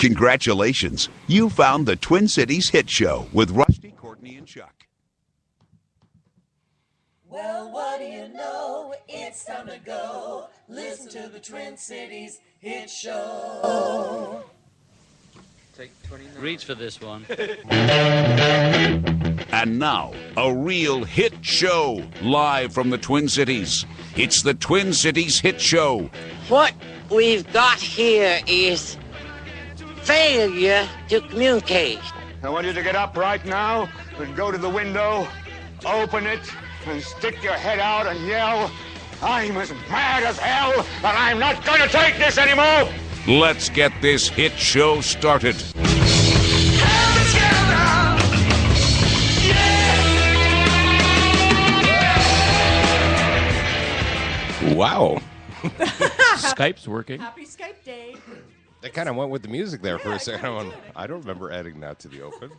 Congratulations. You found the Twin Cities Hit Show with Rusty, Courtney, and Chuck. Well, what do you know? It's time to go. Listen to the Twin Cities Hit Show. Reach for this one. And now, a real hit show live from the Twin Cities. It's the Twin Cities Hit Show. What we've got here is failure to communicate. I want you to get up right now and go to the window, open it, and stick your head out and yell, "I'm as mad as hell, and I'm not going to take this anymore!" Let's get this hit show started. Wow. Skype's working. Happy Skype Day. That kind of went with the music there for a second. I don't remember adding that to the open.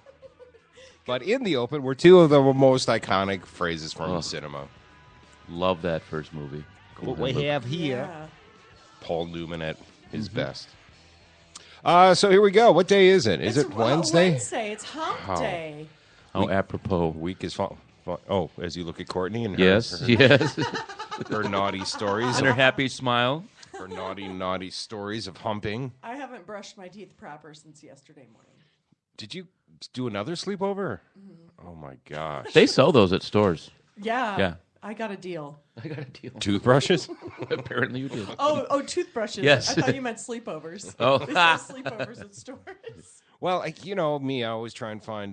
But in the open were two of the most iconic phrases from cinema. Love that first movie. What we have here. Yeah. Paul Newman at his best. So here we go. What day is it? Is it Wednesday? Wednesday. It's hump day. Oh, apropos. Week is as you look at Courtney and her, Yes, her, yes. her naughty stories. And her happy smile. Her naughty stories of humping. I haven't brushed my teeth proper since yesterday morning. Did you do another sleepover? Mm-hmm. Oh, my gosh. They sell those at stores. Yeah. Yeah. I got a deal. I got a deal. Toothbrushes? Apparently you did. Oh, toothbrushes. Yes. I thought you meant sleepovers. Oh. They sell sleepovers at stores. Well, me, I always try and find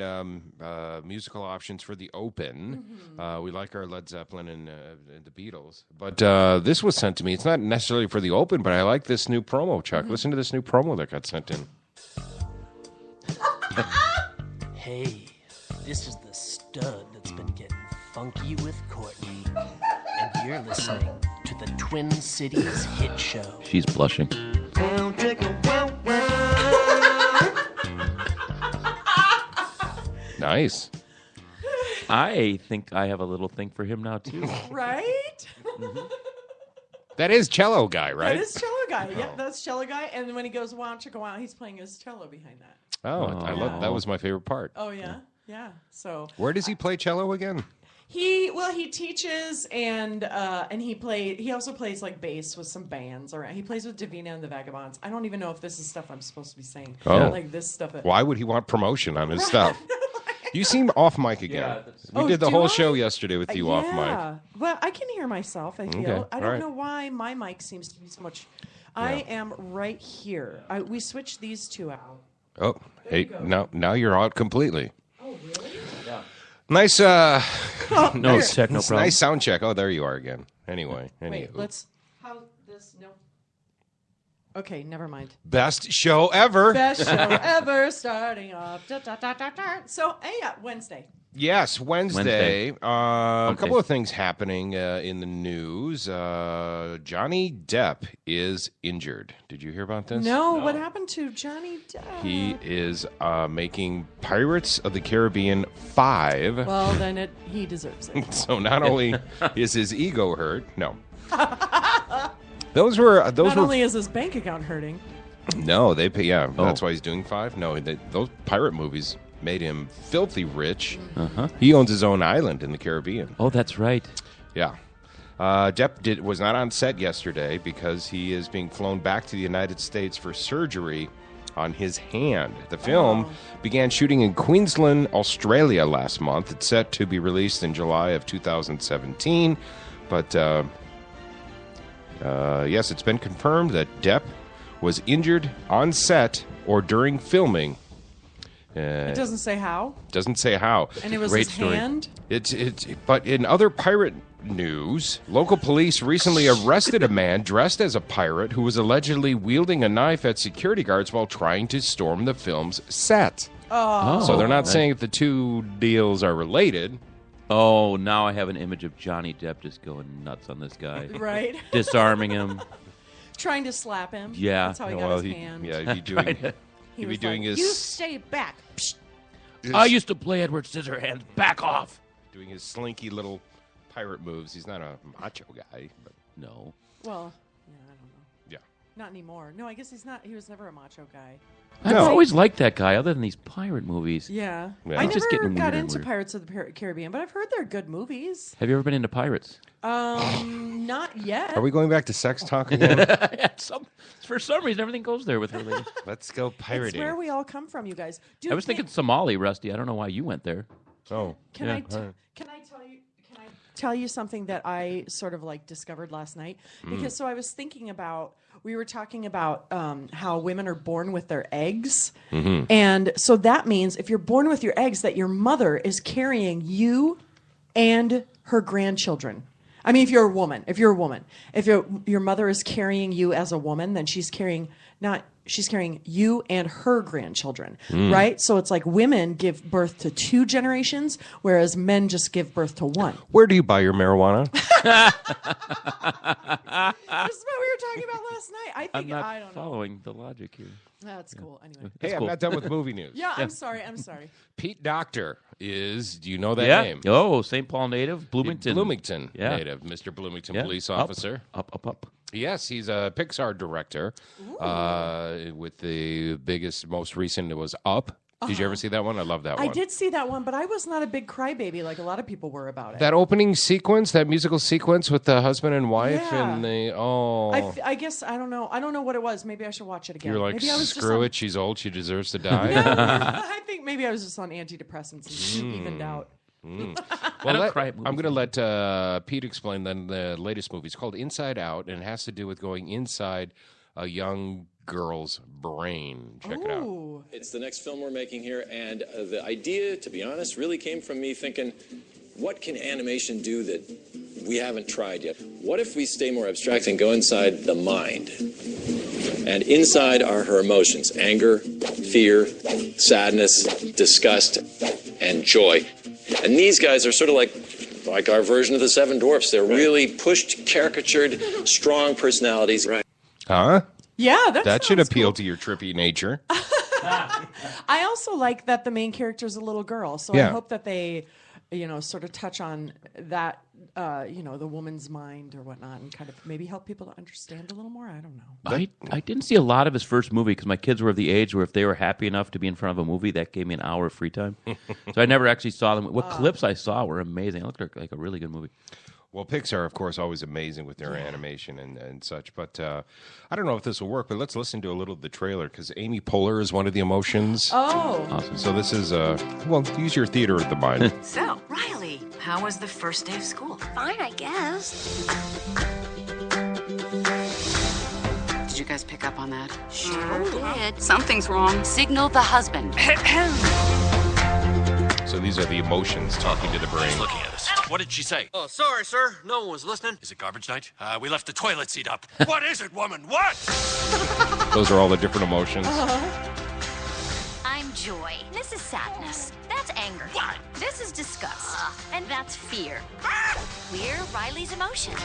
musical options for the open. Mm-hmm. We like our Led Zeppelin and the Beatles. But this was sent to me. It's not necessarily for the open, but I like this new promo, Chuck. Mm-hmm. Listen to this new promo that got sent in. Hey, this is the stud that's been getting funky with Courtney. And you're listening to the Twin Cities Hit Show. She's blushing. Nice. I think I have a little thing for him now, too. Right? Mm-hmm. That is Cello Guy, right? That is Cello Guy. Yeah, that's Cello Guy. And then when he goes, wow, chicka wow, he's playing his cello behind that. Oh, I love that was my favorite part. Oh, yeah? Yeah. So where does he play cello again? He teaches and he also plays like bass with some bands around. He plays with Davina and the Vagabonds. I don't even know if this is stuff I'm supposed to be saying. Oh. Like this stuff. Why would he want promotion on his stuff? You seem off mic again. We did the whole show yesterday with you off mic. Well, I can hear myself, I feel. Okay. I don't know why my mic seems to be so much. I am right here. We switched these two out. Oh, hey, now you're out completely. Oh, really? Yeah. Nice, no problem. Nice sound check. Oh, there you are again. Anyway. Wait, how's this? No. Okay, never mind. Best show ever. Best show ever, starting off. So, Wednesday. Yes, Wednesday. A couple of things happening in the news. Johnny Depp is injured. Did you hear about this? No. What happened to Johnny Depp? He is making Pirates of the Caribbean 5. Well, then he deserves it. So not only is his ego hurt, no. Those were not only is his bank account hurting. No, they pay. Yeah, that's why he's doing 5. No, those pirate movies made him filthy rich. Uh-huh. He owns his own island in the Caribbean. Oh, that's right. Yeah. Depp was not on set yesterday because he is being flown back to the United States for surgery on his hand. The film began shooting in Queensland, Australia last month. It's set to be released in July of 2017. But, yes, it's been confirmed that Depp was injured on set or during filming. It doesn't say how. Doesn't say how. And it was his hand? But in other pirate news, local police recently arrested a man dressed as a pirate who was allegedly wielding a knife at security guards while trying to storm the film's set. Oh. So they're not saying if the two deals are related. Oh, now I have an image of Johnny Depp just going nuts on this guy. Right. Disarming him. Trying to slap him. Yeah. That's how he got his hand. Yeah, he'd be doing... He was doing his... You stay back. I used to play Edward Scissorhands. Back off. Doing his slinky little pirate moves. He's not a macho guy, but no. Well, yeah, I don't know. Yeah. Not anymore. No, I guess he's not. He was never a macho guy. I've always liked that guy, other than these pirate movies. Yeah. Yeah. I He's just never getting got weirder and into weirder. Pirates of the Caribbean, but I've heard they're good movies. Have you ever been into pirates? Not yet. Are we going back to sex talk again? For some reason, everything goes there with her lady. Let's go It's pirating. where we all come from, you guys. Dude, I was thinking Somali, Rusty. I don't know why you went there. Oh. Can Yeah. I tell you something that I sort of like discovered last night? Because so I was thinking about, we were talking about how women are born with their eggs. And so that means if you're born with your eggs, that your mother is carrying you and her grandchildren. I mean, if you're a woman, if your mother is carrying you as a woman, then she's carrying you and her grandchildren, right? So it's like women give birth to 2 generations, whereas men just give birth to 1. Where do you buy your marijuana? This is what we were talking about last night. I I'm think not I don't know. following the logic here. That's cool. Anyway. Hey, cool. I'm not done with movie news. Yeah, I'm sorry. Pete Doctor is, do you know that Yeah. name? Oh, St. Paul native, Bloomington. Yeah. Native, Mr. Bloomington Yeah. police Up, officer. Up. Yes, he's a Pixar director. With the biggest, most recent, it was Up. Did you ever see that one? I love that one. I did see that one, but I was not a big crybaby like a lot of people were about it. That opening sequence, that musical sequence with the husband and wife, Yeah. and the I guess I don't know. I don't know what it was. Maybe I should watch it again. you're like, maybe I was screw it, she's old, she deserves to die. I think maybe I was just on antidepressants and evened out. Well, cry at movies. I'm going to let Pete explain then the latest movie. It's called Inside Out, and it has to do with going inside a young girl's brain. Check it out. Ooh. It's the next film we're making here, and the idea, to be honest, really came from me thinking, what can animation do that we haven't tried yet? What if we stay more abstract and go inside the mind? And inside are her emotions: anger, fear, sadness, disgust, and joy. And these guys are sort of like our version of the Seven Dwarfs. They're really pushed, caricatured, strong personalities. Right. Huh? Yeah, That should appeal cool. to your trippy nature. I also like that the main character is a little girl, so Yeah. I hope that they, sort of touch on that, the woman's mind or whatnot, and kind of maybe help people to understand a little more. I don't know. I didn't see a lot of his first movie because my kids were of the age where if they were happy enough to be in front of a movie, that gave me an hour of free time. So I never actually saw them. What clips I saw were amazing. It looked like a really good movie. Well, Pixar, of course, always amazing with their animation and such. But I don't know if this will work, but let's listen to a little of the trailer because Amy Poehler is one of the emotions. Oh. Awesome. So this is, use your theater of the mind. So, Riley, how was the first day of school? Fine, I guess. Did you guys pick up on that? Sure did. Something's wrong. Signal the husband. So these are the emotions talking to the brain. Looking at us. What did she say? Oh, sorry, sir. No one was listening. Is it garbage night? We left the toilet seat up. What is it, woman? What? Those are all the different emotions. I'm joy. This is sadness. That's anger. What? This is disgust. And that's fear. We're Riley's emotions.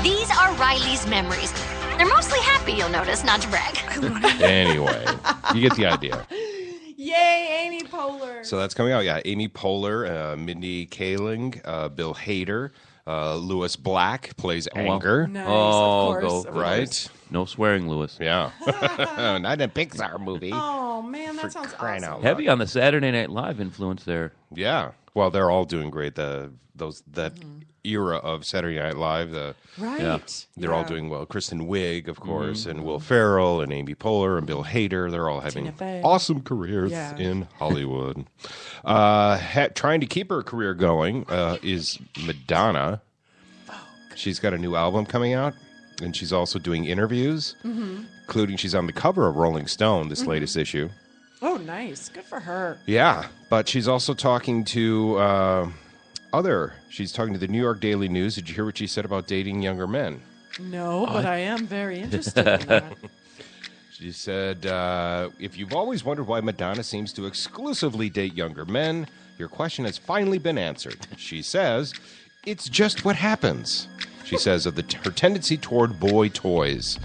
These are Riley's memories. They're mostly happy, you'll notice, not to brag. Anyway, you get the idea. Yay, Amy Poehler. So that's coming out. Yeah, Amy Poehler, Mindy Kaling, Bill Hader, Lewis Black plays Anger. Nice, Oh, of course. go. Of Right? course. No swearing, Lewis. Yeah. Not a Pixar movie. Oh, man, that For sounds crying awesome. out loud. Heavy on the Saturday Night Live influence there. Yeah. Well, they're all doing great. That era of Saturday Night Live, Right. they're all doing well. Kristen Wiig, of course, and Will Ferrell, and Amy Poehler, and Bill Hader. They're all having Tina Fey. awesome careers Yeah. in Hollywood. Trying to keep her career going is Madonna. She's got a new album coming out, and she's also doing interviews, including she's on the cover of Rolling Stone, this latest issue. Oh, nice. Good for her. Yeah, but she's also talking to she's talking to the New York Daily News. Did you hear what she said about dating younger men? No, but I am very interested in that. She said, if you've always wondered why Madonna seems to exclusively date younger men, your question has finally been answered. She says, it's just what happens. she says, of her tendency toward boy toys.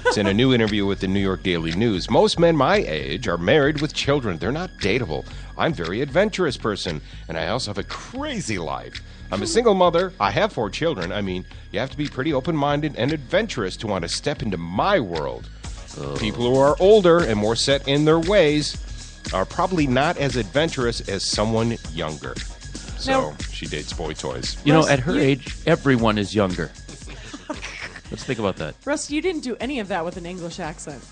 It's in a new interview with the New York Daily News. Most men my age are married with children. They're not dateable. I'm a very adventurous person, and I also have a crazy life. I'm a single mother. I have 4 children. I mean, you have to be pretty open-minded and adventurous to want to step into my world. People who are older and more set in their ways are probably not as adventurous as someone younger. So she dates boy toys. You know, at her age, everyone is younger. Let's think about that. Russ, you didn't do any of that with an English accent.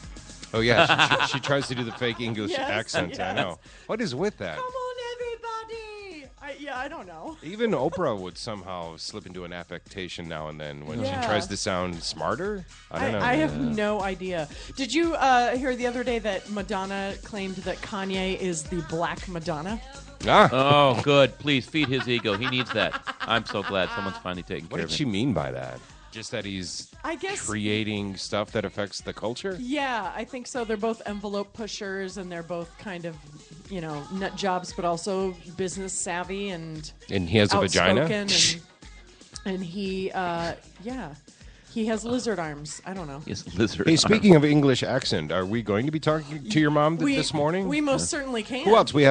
Oh, yeah. She tries to do the fake English Yes, accent. yes. I know. What is with that? Come on, everybody. I don't know. Even Oprah would somehow slip into an affectation now and then when Yeah. she tries to sound smarter. I don't know. I have no idea. Did you hear the other day that Madonna claimed that Kanye is the Black Madonna? Oh, good. Please feed his ego. He needs that. I'm so glad someone's finally taking What care did of she him. mean by that? Just that he's I guess creating stuff that affects the culture? Yeah, I think so. They're both envelope pushers, and they're both kind of, nut jobs, but also business savvy and he has a vagina? And he, he has lizard arms. I don't know. He has lizard Hey, arms. speaking of English accent, are we going to be talking to your mom this morning? We most certainly can. Who else? We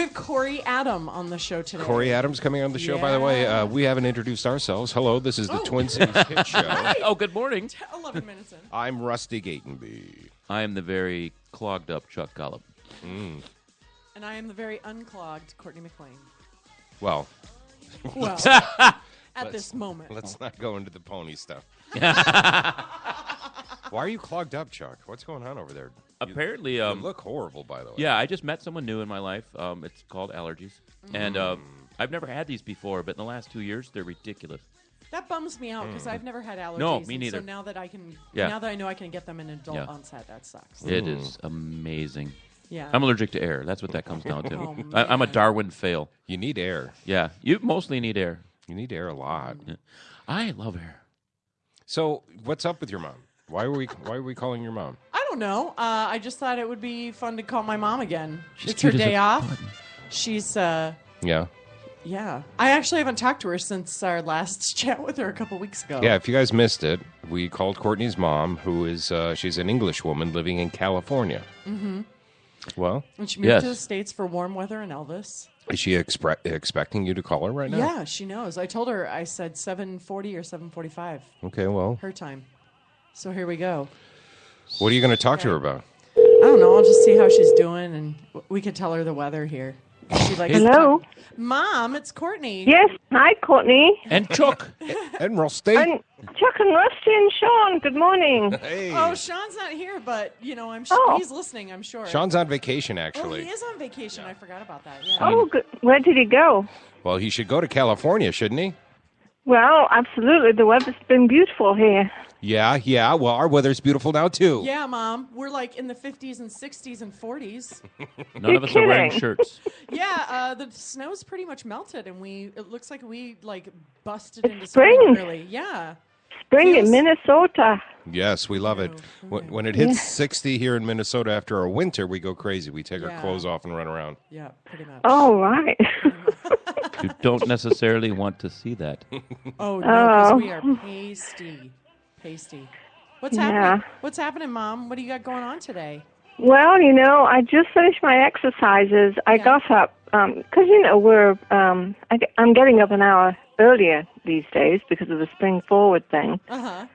have Corey Adam on the show today. Corey Adams coming on the show, by the way. We haven't introduced ourselves. Hello, this is the Twin Cities Hit Show. Oh, good morning. 11 minutes in. I'm Rusty Gatenby. I am the very clogged up Chuck Gollop. And I am the very unclogged Courtney McLean. Well, at this moment. Let's not go into the pony stuff. Why are you clogged up, Chuck? What's going on over there? Apparently, you look horrible, by the way. Yeah, I just met someone new in my life. It's called allergies, and I've never had these before. But in the last 2 years, they're ridiculous. That bums me out because I've never had allergies. No, me neither. So now that now that I know I can get them in adult onset, that sucks. It is amazing. Yeah, I'm allergic to air. That's what that comes down to. Oh, I'm a Darwin fail. You need air. Yeah, you mostly need air. You need air a lot. Yeah. I love air. So, what's up with your mom? Why are we calling your mom? I don't know. I just thought it would be fun to call my mom again. She's it's her cute as day a off. button. She's Yeah. yeah. I actually haven't talked to her since our last chat with her a couple weeks ago. Yeah, if you guys missed it, we called Courtney's mom, who is she's an English woman living in California. Mm-hmm. Well, And she moved to the States for warm weather and Elvis. Is she expecting you to call her right now? Yeah, she knows. I told her I said 7:40 or 7:45. Okay, well. Her time. So here we go. What are you going to talk to her about? I don't know. I'll just see how she's doing, and we could tell her the weather here. She likes Hello? Mom, it's Courtney. Yes, hi, Courtney. And Chuck. And Rusty. And Chuck and Rusty and Sean, good morning. Hey. Oh, Sean's not here, but, I'm sure he's listening, I'm sure. Sean's on vacation, Oh, actually. he is on vacation. I forgot about that. Yeah. Oh, good. Where did he go? Well, he should go to California, shouldn't he? Well, absolutely. The weather's been beautiful here. Yeah. Well, our weather's beautiful now, too. Yeah, Mom. We're like in the 50s and 60s and 40s. None of us are wearing shirts. Yeah, the snow's pretty much melted, and it looks like we busted into spring spring. early. Yeah. Spring Feels- in Minnesota. Yes, we love it. When it hits 60 here in Minnesota after our winter, we go crazy. We take our Yeah. clothes off and run around. Yeah, pretty much. Oh, right. You don't necessarily want to see that. Oh, no, because we are pasty. What's happening? Yeah. What's happening, Mom? What do you got going on today? Well, I just finished my exercises. I got up, because, I'm getting up an hour earlier these days because of the spring forward thing. Uh-huh.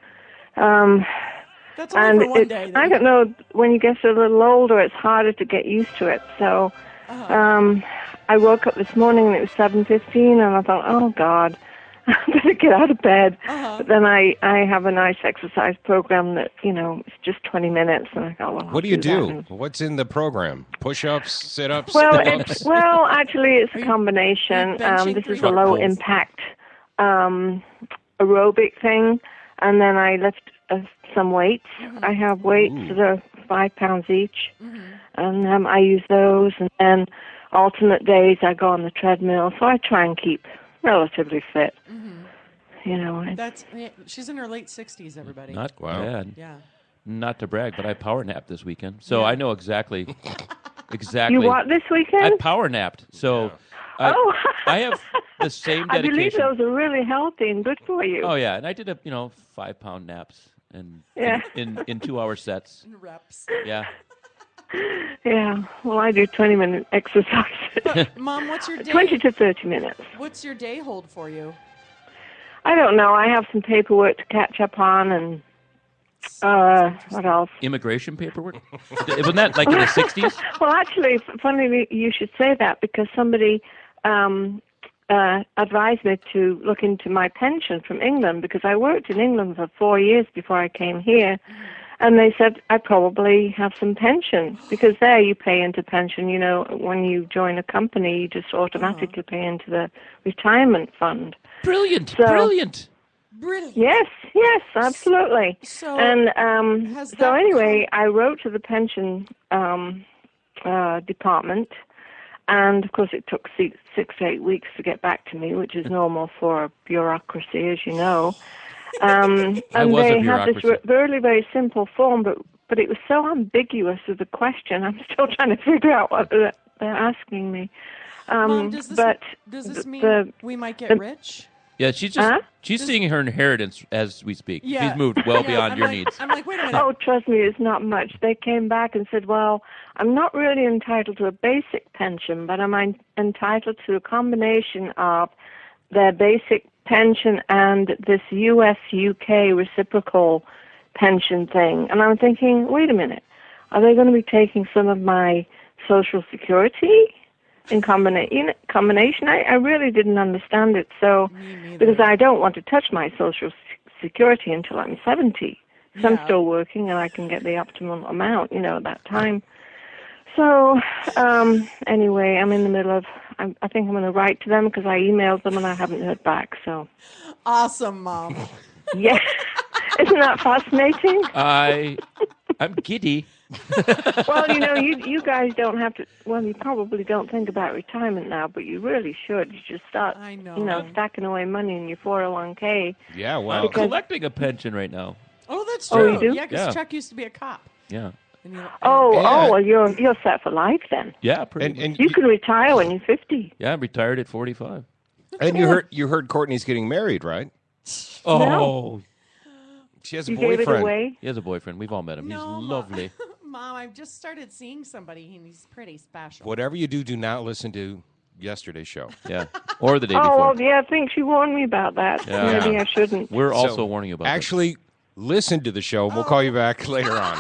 That's And only for one day. I don't know, when you get a little older, it's harder to get used to it. So I woke up this morning and it was 7:15, and I thought, oh, God, I better get out of bed. But then I have a nice exercise program that, it's just 20 minutes, and I go, well, What do you that. do? And- What's in the program? Push-ups, sit-ups, Well, pull-ups? actually, it's a combination. benching This for is a your low-impact aerobic thing, and then I lift some weights. I have weights that are 5 pounds each, and I use those. And then alternate days, I go on the treadmill, so I try and keep relatively fit. She's in her late 60s, everybody. Not bad. Yeah. Not to brag, but I power napped this weekend, so I know exactly. You what this weekend? I power napped, so I have the same I dedication. believe those are really healthy and good for you. Oh yeah, and I did 5-pound naps and Yeah. in 2-hour sets. In reps. Yeah. Yeah. Well, I do 20-minute exercises. Mom, what's your day? 20 to 30 minutes. What's your day hold for you? I don't know. I have some paperwork to catch up on, and what else? Immigration paperwork? Wasn't that like in the 60s? Well, actually, funny you should say that, because somebody advised me to look into my pension from England, because I worked in England for 4 years before I came here. And they said I probably have some pension, because there you pay into pension. You know, when you join a company, you just automatically pay into the retirement fund. Brilliant, brilliant. Yes, absolutely. So, and so anyway, I wrote to the pension department, and of course it took 6 to 8 weeks to get back to me, which is normal for a bureaucracy, as you know. And they had this very, very simple form, but it was so ambiguous as a question. I'm still trying to figure out what they're asking me. Mom, does this mean we might get rich? Yeah, she's seeing her inheritance as we speak. Yeah. She's moved well beyond your needs. I'm like, wait a minute. Oh, trust me, it's not much. They came back and said, well, I'm not really entitled to a basic pension, but I'm entitled to a combination of their basic pension and this US-UK reciprocal pension thing. And I'm thinking, wait a minute, are they going to be taking some of my Social Security in combination? I really didn't understand it. So, because I don't want to touch my Social Security until I'm 70. So I'm still working and I can get the optimum amount, at that time. So, anyway, I'm in the middle of, I think I'm going to write to them, because I emailed them and I haven't heard back, so. Awesome, Mom. Yeah. Isn't that fascinating? I'm giddy. Well, you guys don't have to, well, you probably don't think about retirement now, but you really should. You just start, stacking away money in your 401k. Yeah, well, I'm collecting a pension right now. Oh, that's true. Oh, you do? Yeah, because Chuck used to be a cop. Yeah. Well, you're set for life then. Yeah, pretty much. And you can retire when you're 50. Yeah, I'm retired at 45. And you heard Courtney's getting married, right? Oh. No. She has a You boyfriend. gave it away? He has a boyfriend. We've all met him. He's lovely. Mom, I've just started seeing somebody, and he's pretty special. Whatever you do not listen to yesterday's show. Yeah, or the day Oh, before. well, yeah, I think she warned me about that. Yeah. Maybe I shouldn't. We're also warning you about Actually, listen to the show. We'll call you back later on.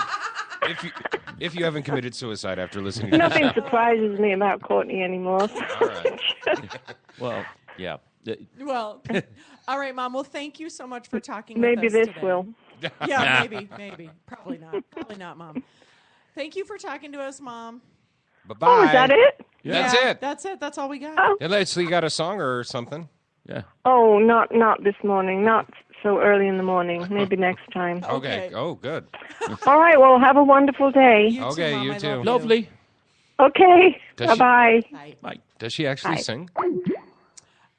If you haven't committed suicide after listening to the Nothing show. surprises me about Courtney anymore. All right. Well, yeah. Well, all right, Mom. Well, thank you so much for talking Maybe with us this today. will. Yeah, maybe. Probably not, Mom. Thank you for talking to us, Mom. Bye-bye. Oh, is that it? Yeah. That's it. That's it. That's all we got. Oh. Unless you got a song or something. Yeah. Oh, not this morning. Not so early in the morning. Maybe next time. Okay. Oh, good. All right. Well, have a wonderful day. Okay, you too. Lovely. Okay. Does she- Bye-bye. Bye. Does she actually Bye. sing?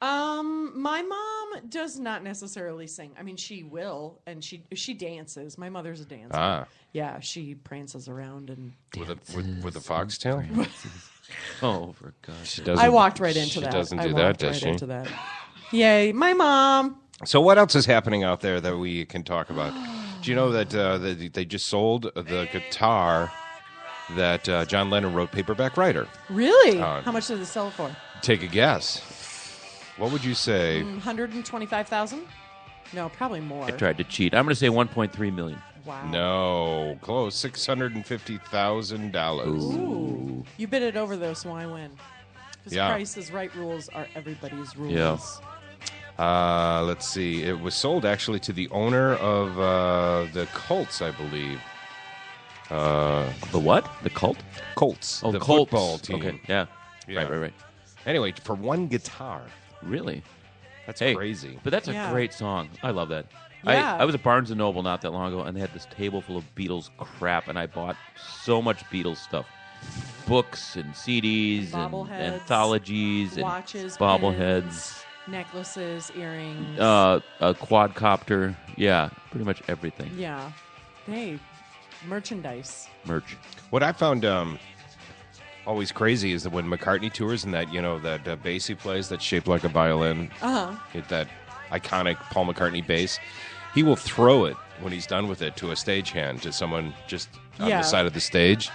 My mom does not necessarily sing. I mean, she will, and she dances. My mother's a dancer. Ah. Yeah, she prances around and With a foxtail? Oh, for God's She sake. doesn't. I walked right into that. She doesn't I do that, walked does right she? into that. Yay, my mom. So what else is happening out there that we can talk about? Do you know that they just sold the guitar that John Lennon wrote, Paperback Writer? Really? How much did it sell for? Take a guess. What would you say? 125,000? No, probably more. I tried to cheat. I'm going to say 1.3 million. Wow. No, close. $650,000. Ooh. You bid it over though, so I win. Because Yeah. Price is Right rules are everybody's rules. Yeah. Let's see. It was sold actually to the owner of the Colts, I believe. The what? The cult? Colts. Oh, the Colts. football team. Okay, yeah. Yeah. Right. Anyway, for one guitar. Really? That's Hey, crazy. But that's a Yeah. great song. I love that. Yeah. I was at Barnes & Noble not that long ago, and they had this table full of Beatles crap, and I bought so much Beatles stuff. Books and CDs and Bobbleheads, anthologies and watches, bobbleheads. pins, necklaces, earrings. A quadcopter. Yeah, pretty much everything. Yeah. Hey, merchandise. Merch. What I found always crazy is that when McCartney tours and that, that bass he plays that's shaped like a violin, that iconic Paul McCartney bass, he will throw it when he's done with it to a stagehand, to someone just on the side of the stage.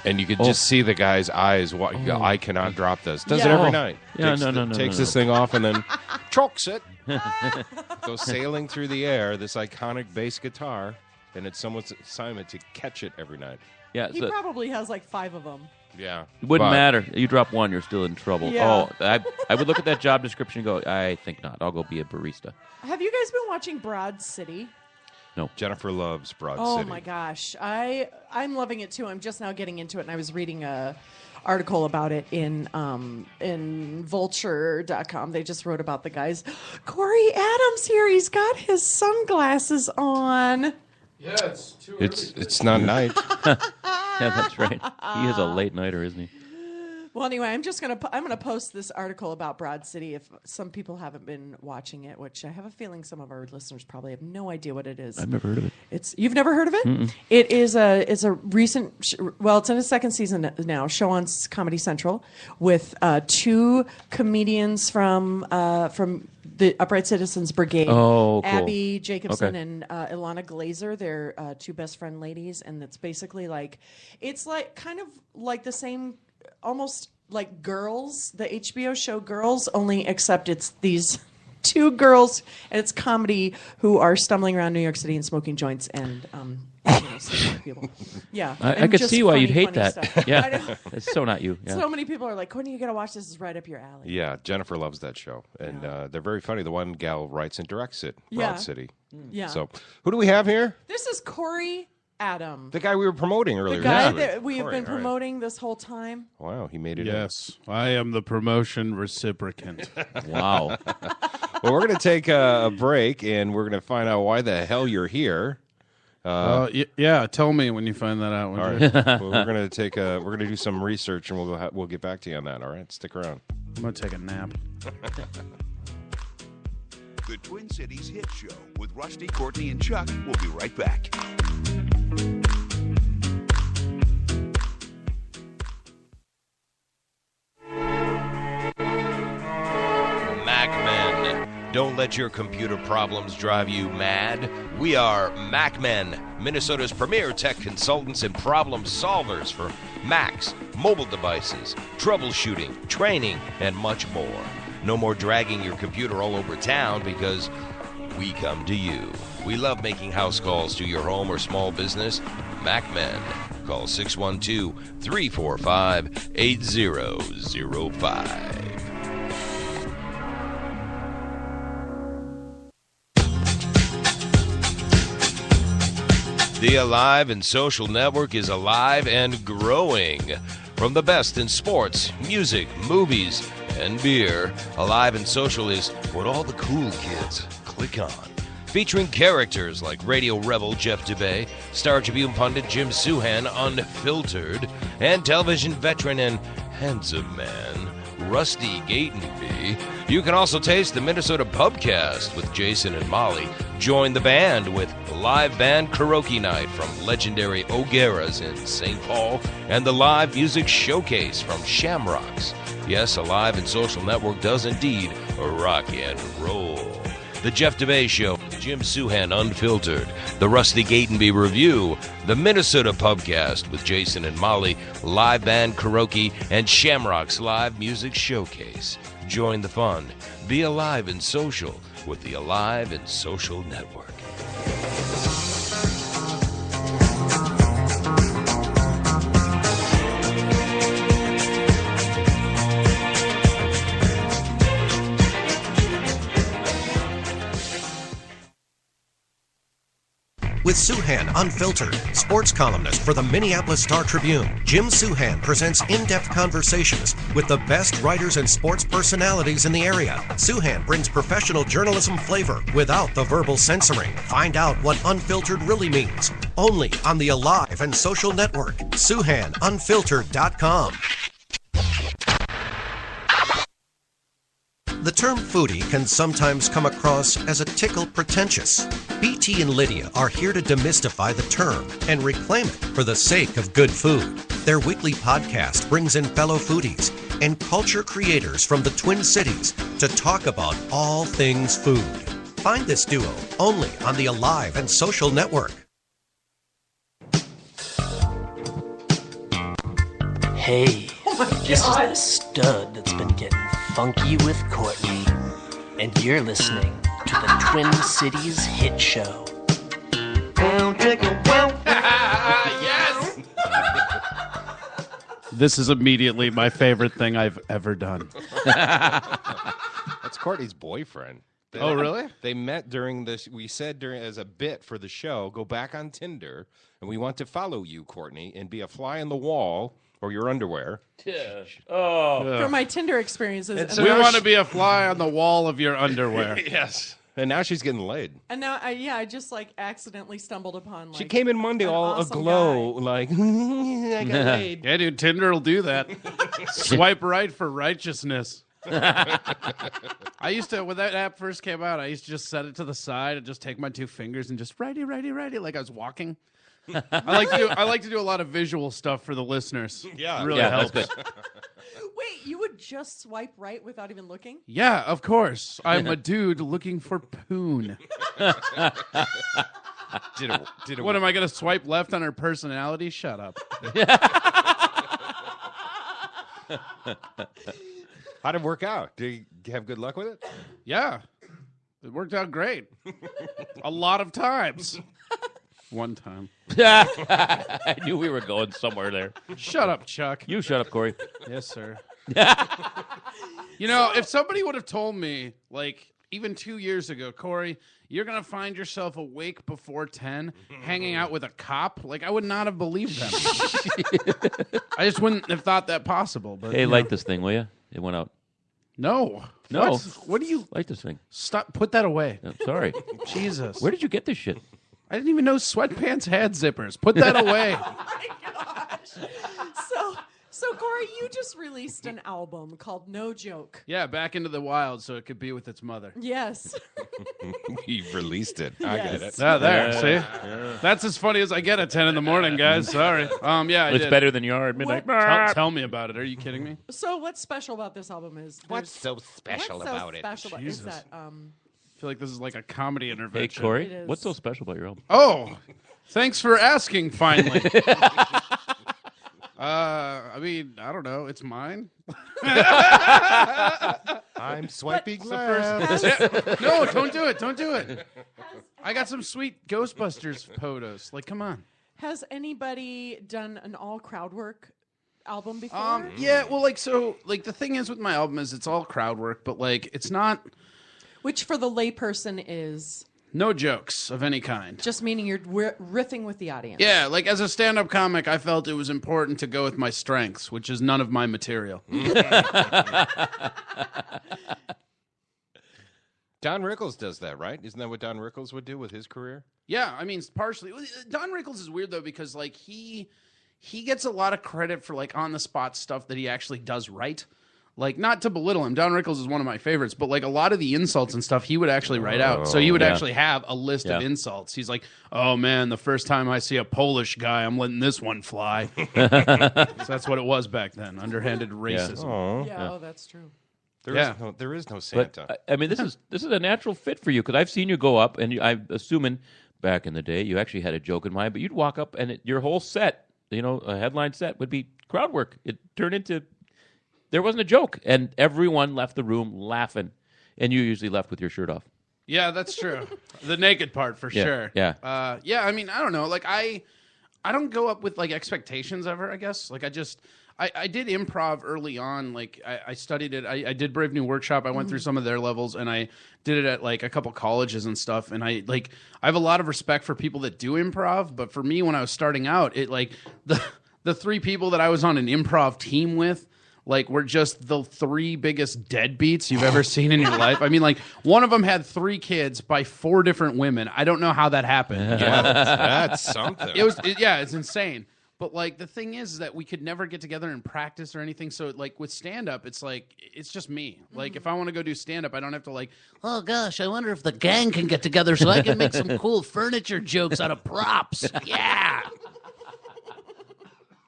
And you could just see the guy's eyes. I cannot drop this. Does it every night. Yeah, Takes this thing off and then chokes it. Goes sailing through the air, this iconic bass guitar, and it's someone's assignment to catch it every night. Yeah, He probably has like 5 of them. Yeah. It wouldn't matter. You drop one, you're still in trouble. Yeah. Oh, I would look at that job description and go, I think not. I'll go be a barista. Have you guys been watching Broad City? No. Jennifer loves Broad City. Oh my gosh, I'm loving it too. I'm just now getting into it, and I was reading a article about it in Vulture.com. They just wrote about the guys. Corey Adams here. He's got his sunglasses on. Yeah, it's too. It's not night. Yeah, that's right. He is a late nighter, isn't he? Well, anyway, I'm gonna post this article about Broad City if some people haven't been watching it, which I have a feeling some of our listeners probably have no idea what it is. I've never heard of it. You've never heard of it? Mm-mm. It's a recent. It's in its second season now. Show on Comedy Central with 2 comedians from the Upright Citizens Brigade. Oh, cool. Abby Jacobson Okay. and Ilana Glazer. They're 2 best friend ladies, and it's basically it's kind of like the same. Almost like Girls, the HBO show Girls, only except it's these 2 girls, and it's comedy, who are stumbling around New York City and smoking joints and sleeping with people. Yeah. I and could just see why you'd funny hate that. stuff. I Yeah. know. It's so not you. Yeah. So many people are like, Courtney, you got to watch this. It's right up your alley. Yeah, Jennifer loves that show. And they're very funny. The one gal writes and directs it, Broad Yeah. City. Yeah. So who do we have here? This is Corey Adam. The guy we were promoting earlier. The guy this week. that we have Corey, been all right. promoting this whole time. Wow, he made it in. Yes, I am the promotion reciprocant. Wow. Well, we're going to take a break, and we're going to find out why the hell you're here. Yeah, tell me when you find that out. All right. Well, we're going to do some research, and we'll get back to you on that. All right, stick around. I'm going to take a nap. The Twin Cities Hit Show with Rusty, Courtney, and Chuck. We'll be right back. MacMen. Don't let your computer problems drive you mad. We are MacMen, Minnesota's premier tech consultants and problem solvers for Macs, mobile devices, troubleshooting, training, and much more. No more dragging your computer all over town because we come to you. We love making house calls to your home or small business. MacMen. Call 612-345-8005. The Alive and Social Network is alive and growing. From the best in sports, music, movies, and beer, Alive and Social is what all the cool kids click on. Featuring characters like radio rebel Jeff Dubay, Star Tribune pundit Jim Suhan, Unfiltered, and television veteran and handsome man Rusty Gatenby. You can also taste the Minnesota Pubcast with Jason and Molly. Join the band with live band karaoke night from legendary O'Gara's in St. Paul and the live music showcase from Shamrocks. Yes, Alive and Social Network does indeed rock and roll. The Jeff DeBay Show, Jim Suhan Unfiltered, the Rusty Gatenby Review, the Minnesota Pubcast with Jason and Molly, live band karaoke, and Shamrock's live music showcase. Join the fun. Be alive and social with the Alive and Social Network. With Suhan Unfiltered, sports columnist for the Minneapolis Star-Tribune, Jim Suhan presents in-depth conversations with the best writers and sports personalities in the area. Suhan brings professional journalism flavor without the verbal censoring. Find out what unfiltered really means. Only on the Alive and Social Network. SuhanUnfiltered.com. The term foodie can sometimes come across as a tickle pretentious. BT and Lydia are here to demystify the term and reclaim it for the sake of good food. Their weekly podcast brings in fellow foodies and culture creators from the Twin Cities to talk about all things food. Find this duo only on the Alive and Social Network. Hey, this is the stud that's been getting funky with Courtney. And you're listening to the Twin Cities Hit Show. Yes! This is immediately my favorite thing I've ever done. That's Courtney's boyfriend. Oh, really? They met during this. We said during as a bit for the show, go back on Tinder, and we want to follow you, Courtney, and be a fly on the wall or your underwear. Yeah. Oh. For my Tinder experiences. We want to be a fly on the wall of your underwear. Yes. And now she's getting laid. And now, I just like accidentally stumbled upon. Like, She came in Monday an all awesome aglow, guy. like, I got laid. Yeah, dude, Tinder will do that. Swipe right for righteousness. I used to, when that app first came out, I used to just set it to the side and just take my two fingers and just righty, like I was walking. I like to do a lot of visual stuff for the listeners. Yeah. It really Yeah, helps. that's good. Wait, you would just swipe right without even looking? Yeah, of course. I'm a dude looking for poon. What am I going to swipe left on her personality? Shut up. How'd it work out? Did you have good luck with it? Yeah, it worked out great. A lot of times. One time. I knew we were going somewhere there. Shut up, Chuck. You shut up, Corey. Yes, sir. You know, if somebody would have told me, like, even 2 years ago, Corey, you're going to find yourself awake before 10, hanging out with a cop, like, I would not have believed them. I just wouldn't have thought that possible. But Hey, light this thing, will you? It went out. No. No. What do you... Light this thing. Stop. Put that away. No, sorry. Jesus. Where did you get this shit? I didn't even know sweatpants had zippers. Put that away. Oh my gosh. So Corey, you just released an album called No Joke. Yeah, back into the wild so it could be with its mother. Yes. You've released it. I get it. There, see? That's as funny as I get at 10 in the morning, guys. Sorry. Yeah, I It's did. better than you are at midnight. Tell me about it. Are you kidding me? So what's special about this album is What's so special what's so about it? special about- is that I feel like this is like a comedy Hey, intervention. Corey, It is. what's so special about your album? Oh, thanks for asking, finally. I mean, I don't know. It's mine. I'm swiping It's the first. No, don't do it. Don't do it. I got some sweet Ghostbusters photos. Like, come on. Has anybody done an all crowd work album before? Yeah, well, the thing is with my album is it's all crowd work, but like it's not Which for the layperson is no jokes of any kind. just meaning you're riffing with the audience. Yeah, like as a stand-up comic, I felt it was important to go with my strengths, which is none of my material. Don Rickles does that, right? Isn't that what Don Rickles would do with his career? Yeah, I mean, partially. Don Rickles is weird though because like he gets a lot of credit for like on the spot stuff that he actually does right. Like, not to belittle him, Don Rickles is one of my favorites, but like a lot of the insults and stuff he would actually write out. So he would actually have a list of insults. He's like, "Oh man, the first time I see a Polish guy, I'm letting this one fly." So that's what it was back then, underhanded racism. Yeah, that's true. There is no Santa. But, I mean, this is a natural fit for you because I've seen you go up, and I'm assuming back in the day you actually had a joke in mind, but you'd walk up and your whole set, a headline set, would be crowd work. It turned into there wasn't a joke, and everyone left the room laughing, and you usually left with your shirt off. Yeah, that's true. The naked part for sure. Yeah. I mean, I don't know. Like I don't go up with like expectations ever. I guess like I did improv early on. Like I studied it. I did Brave New Workshop. I went through some of their levels, and I did it at like a couple colleges and stuff. And I have a lot of respect for people that do improv. But for me, when I was starting out, it like the three people that I was on an improv team with. Like, we're just the three biggest deadbeats you've ever seen in your life. I mean, like, one of them had 3 kids by 4 different women. I don't know how that happened. Yeah, that's something. It's insane. But, like, the thing is that we could never get together and practice or anything. So, like, with stand-up, it's like, it's just me. Like, if I want to go do stand-up, I don't have to, like, oh, gosh, I wonder if the gang can get together so I can make some cool furniture jokes out of props. Yeah.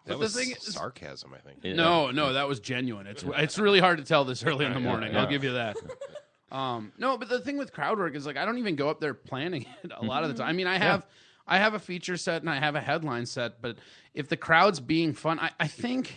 That But was the thing is, sarcasm, I think. no, that was genuine. It's really hard to tell this early in the morning. Yeah. I'll give you that. No, but the thing with crowd work is like I don't even go up there planning it a lot of the time. I mean, I have a feature set and I have a headline set, but if the crowd's being fun, I think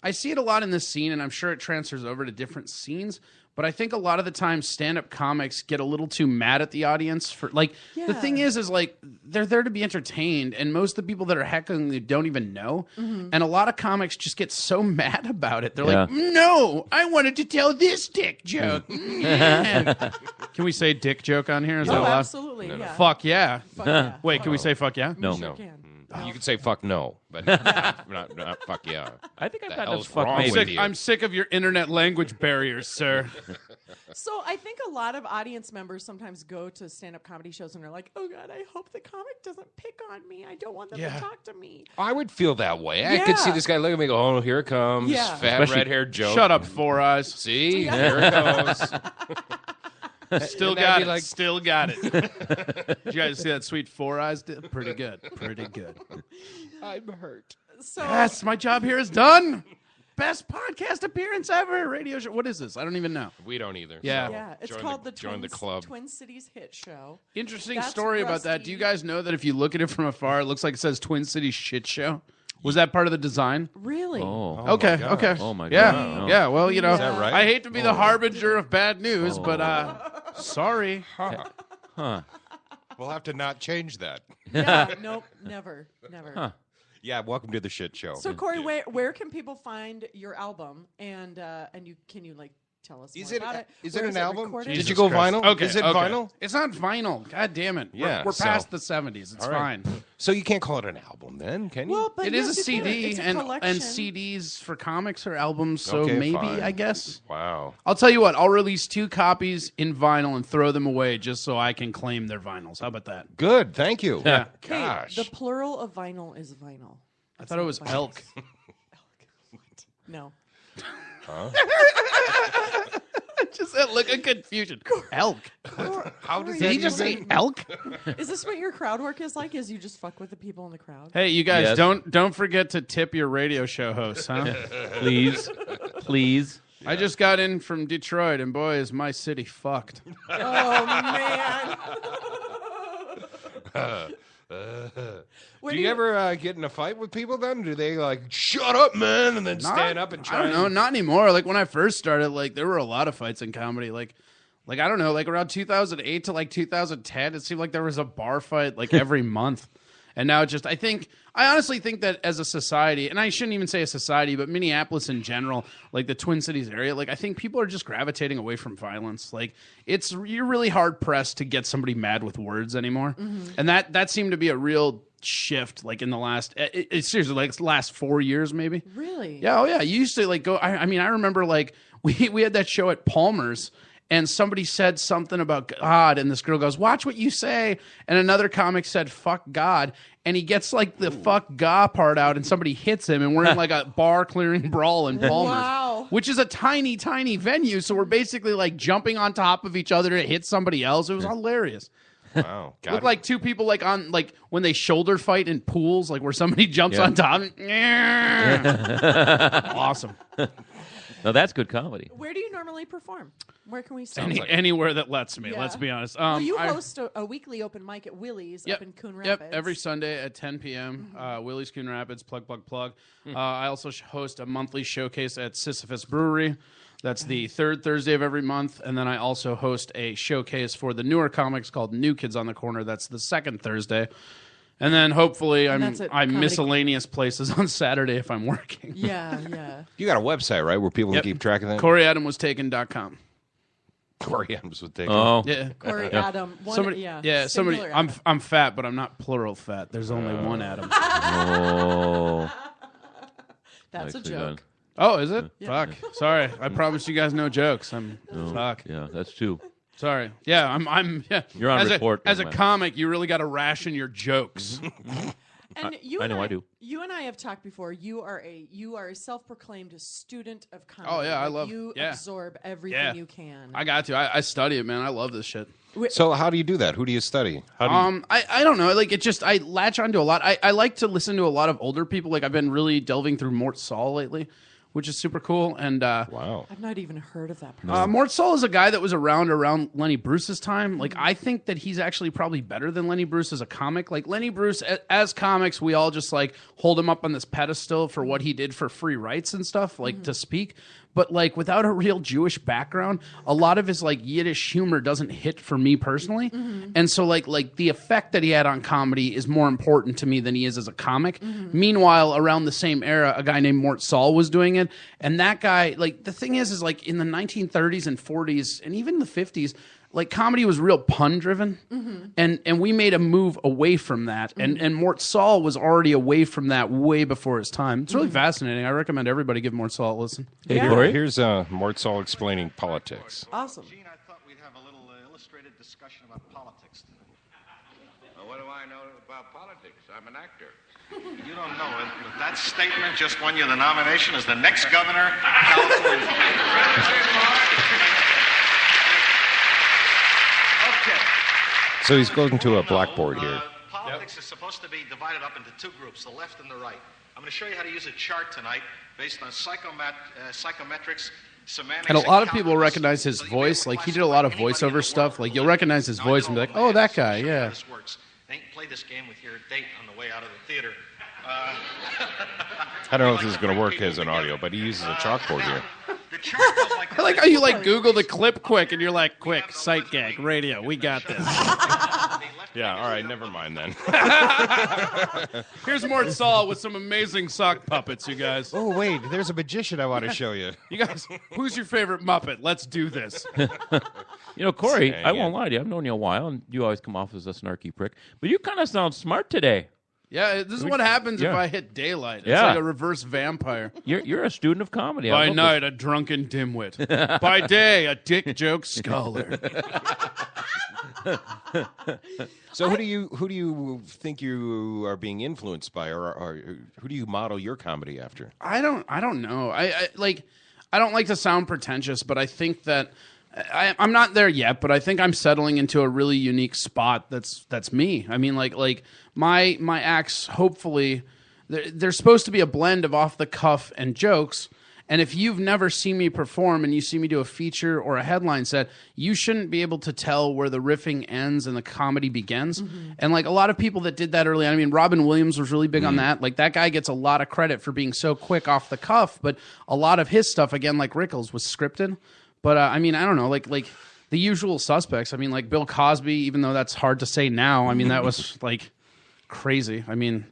I see it a lot in this scene, and I'm sure it transfers over to different scenes. But I think a lot of the time stand-up comics get a little too mad at the audience for like the thing is like they're there to be entertained, and most of the people that are heckling they don't even know. And a lot of comics just get so mad about it. They're like, "No, I wanted to tell this dick joke." Can we say dick joke on here? Is that allowed? Absolutely. Yeah. Fuck yeah. Fuck yeah. Wait, can we say fuck yeah? No. Sure can. You can say fuck no, but not fuck yeah. I think I've The got hell's enough fuck wrong maybe. with you? I'm sick of your internet language barriers, sir. So I think a lot of audience members sometimes go to stand-up comedy shows and are like, "Oh God, I hope the comic doesn't pick on me. I don't want them to talk to me." I would feel that way. I could see this guy look at me and go, oh, here it comes. Yeah. Fat Especially- red-haired joke. Shut up, Four Eyes. See? Here it goes. Still And got that'd it. be like- Still got it. Did you guys see that sweet Four Eyes? Pretty good. Pretty good. I'm hurt. So Yes, my job here is done. Best podcast appearance ever. Radio show. What is this? I don't even know. We don't either. Yeah. so yeah, it's join called the join the club. Twin Cities Hit Show. Interesting That's story about that. Rusty. Do you guys know that if you look at it from afar, it looks like it says Twin Cities Shit Show? Was that part of the design? Really? Oh. Okay, my okay. Oh, my Yeah, God. No. yeah. Well, you know, Is that right? I hate to be the harbinger of bad news, but sorry. Huh. We'll have to not change that. Yeah. Nope. Never. Huh. Yeah, welcome to the shit show. So Corey, where can people find your album and can you like tell us Is more it about it? is Where it is an album? recorded? Did Jesus you go Christ. vinyl? Okay, Is it okay. vinyl? It's not vinyl. God damn it. Yeah, We're so- past the 70s. It's All right. fine. So you can't call it an album then, can you? Well, but It is yes, a you can. CD, It's a and collection. CDs for comics or albums, so Okay, maybe, fine. I guess. Wow. I'll tell you what, I'll release 2 copies in vinyl and throw them away just so I can claim their vinyls. How about that? Good, thank you. Yeah. Hey, Gosh. the plural of vinyl is vinyl. I thought it was elk. No. Just that look of confusion. Elk. How does Did that he just say even- elk? Is this what your crowd work is like? Is you just fuck with the people in the crowd? Hey, you guys, Yes. don't forget to tip your radio show hosts, huh? Please. Please. I just got in from Detroit, and boy, is my city fucked. Oh man. Do you ever get in a fight with people then? Do they like, shut up, man, and then stand up and try I don't know, not anymore. Like when I first started, like there were a lot of fights in comedy. Like I don't know, like around 2008 to like 2010, it seemed like there was a bar fight like every month. And now it just, I honestly think that as a society, and I shouldn't even say a society, but Minneapolis in general, like the Twin Cities area, like I think people are just gravitating away from violence. Like you're really hard pressed to get somebody mad with words anymore. And that seemed to be a real shift, like in the last, seriously, like the last 4 years maybe. Really? Yeah, oh yeah. You used to like go, I mean, I remember like we had that show at Palmer's, and somebody said something about God, and this girl goes, "Watch what you say." And another comic said, "Fuck God." And he gets like the fuck God part out, and somebody hits him, and we're in like a bar clearing brawl in Palmer's, Wow. which is a tiny, tiny venue. So we're basically like jumping on top of each other to hit somebody else. It was hilarious. Wow. Looked like two people like on like when they shoulder fight in pools, like where somebody jumps on top. Awesome. No, that's good comedy. Where do you normally perform? Where can we see? Anywhere that lets me. Yeah. Let's be honest. Well, you host a weekly open mic at Willie's up in Coon Rapids. Yep, every Sunday at 10 p.m. Willie's Coon Rapids, plug. I also host a monthly showcase at Sisyphus Brewery. That's the third Thursday of every month. And then I also host a showcase for the newer comics called New Kids on the Corner. That's the second Thursday. And then hopefully I'm miscellaneous places on Saturday if I'm working. Yeah. You got a website, right, where people can keep track of that? CoreyAdamWasTaken.com. Corey Adams was taken. Oh. Yeah. Corey Adam. Somebody, somebody. Singular I'm fat, but I'm not plural fat. There's only one Adam. Oh. That's a Nicely joke. done. Oh, is it? Yeah. Fuck. Sorry. I promised you guys no jokes. Fuck. Yeah, that's 2. Sorry. Yeah, I'm yeah. You're on as report, as a young man. comic, you really got to ration your jokes. And you I and know I do. You and I have talked before. You are a self-proclaimed student of comedy. Oh, yeah, I Like, love- you yeah. absorb everything Yeah. you can. I got to. I study it, man. I love this shit. So how do you do that? Who do you study? How do you... I don't know. Like, it just, I latch onto a lot. I like to listen to a lot of older people. Like, I've been really delving through Mort Saul lately, which is super cool. And wow, I've not even heard of that person. Mort Saul is a guy that was around Lenny Bruce's time. Like, I think that he's actually probably better than Lenny Bruce as a comic. Like, Lenny Bruce, as comics, we all just like hold him up on this pedestal for what he did for free rights and stuff, like to speak. But like, without a real Jewish background, a lot of his like Yiddish humor doesn't hit for me personally. And so like the effect that he had on comedy is more important to me than he is as a comic. Meanwhile, around the same era, a guy named Mort Saul was doing it. And that guy, like, the thing is like in the 1930s and 40s and even the 50s, like, comedy was real pun driven, and we made a move away from that. And Mort Saul was already away from that way before his time. It's really fascinating. I recommend everybody give Mort Saul a listen. Hey, Corey? Here's Mort Saul explaining politics. Awesome. Gene, I thought we'd have a little illustrated discussion about politics today. Well, what do I know about politics? I'm an actor. You don't know it, but that statement just won you the nomination as the next governor of California. Okay. So he's going to a blackboard here. Politics is supposed to be divided up into two groups, the left and the right. I'm going to show you how to use a chart tonight based on psychometrics, semantics. And a lot of people recognize his voice. Like, he did a lot of voiceover stuff. Like, you'll recognize his voice and be like, oh, that guy, yeah. This works. They play this game with your date on the way out of the theater. I don't know if this is going to work as an audio, but he uses a chalkboard here. I like how you like Google the clip quick and you're like, quick, sight gag, radio, we got this. Yeah, all right, never mind then. Here's Mort Saul with some amazing sock puppets, you guys. Oh, wait, there's a magician I want to show you. You guys, who's your favorite Muppet? Let's do this. You know, Corey, I won't lie to you. I've known you a while, and you always come off as a snarky prick. But you kind of sound smart today. Yeah, this is what happens if I hit daylight. It's like a reverse vampire. You're a student of comedy. By night, a drunken dimwit. By day, a dick joke scholar. So who do you think you are being influenced by, or who do you model your comedy after? I don't know. I don't like to sound pretentious, but I think that I'm not there yet, but I think I'm settling into a really unique spot that's me. I mean, like my acts, hopefully, they're supposed to be a blend of off the cuff and jokes. And if you've never seen me perform and you see me do a feature or a headline set, you shouldn't be able to tell where the riffing ends and the comedy begins. And like a lot of people that did that early on, I mean, Robin Williams was really big on that. Like, that guy gets a lot of credit for being so quick off the cuff, but a lot of his stuff, again, like Rickles, was scripted. But I mean, I don't know, like the usual suspects. I mean, like Bill Cosby, even though that's hard to say now. I mean, that was like crazy. I mean,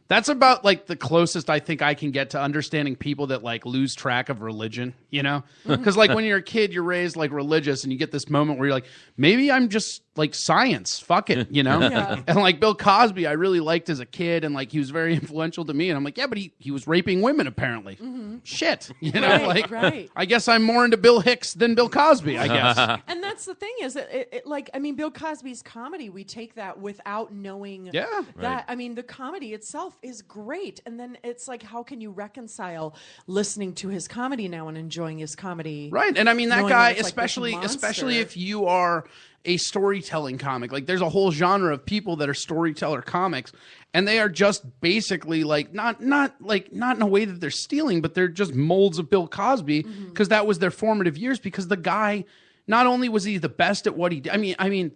that's about like the closest I think I can get to understanding people that like lose track of religion, you know? Because like when you're a kid, you're raised like religious, and you get this moment where you're like, maybe I'm just like science, fuck it, you know? Yeah. And like Bill Cosby, I really liked as a kid, and like he was very influential to me. And I'm like, yeah, but he was raping women apparently. Shit, you know? Right. I guess I'm more into Bill Hicks than Bill Cosby, I guess. And that's the thing is that like, I mean, Bill Cosby's comedy, we take that without knowing that. Right. I mean, the comedy itself is great. And then it's like, how can you reconcile listening to his comedy now and enjoying his comedy? Right. And I mean, that knowing guy, it's like this especially monster. if you are a storytelling comic, like there's a whole genre of people that are storyteller comics, and they are just basically like not in a way that they're stealing, but they're just molds of Bill Cosby, because that was their formative years, because the guy, not only was he the best at what he did, I mean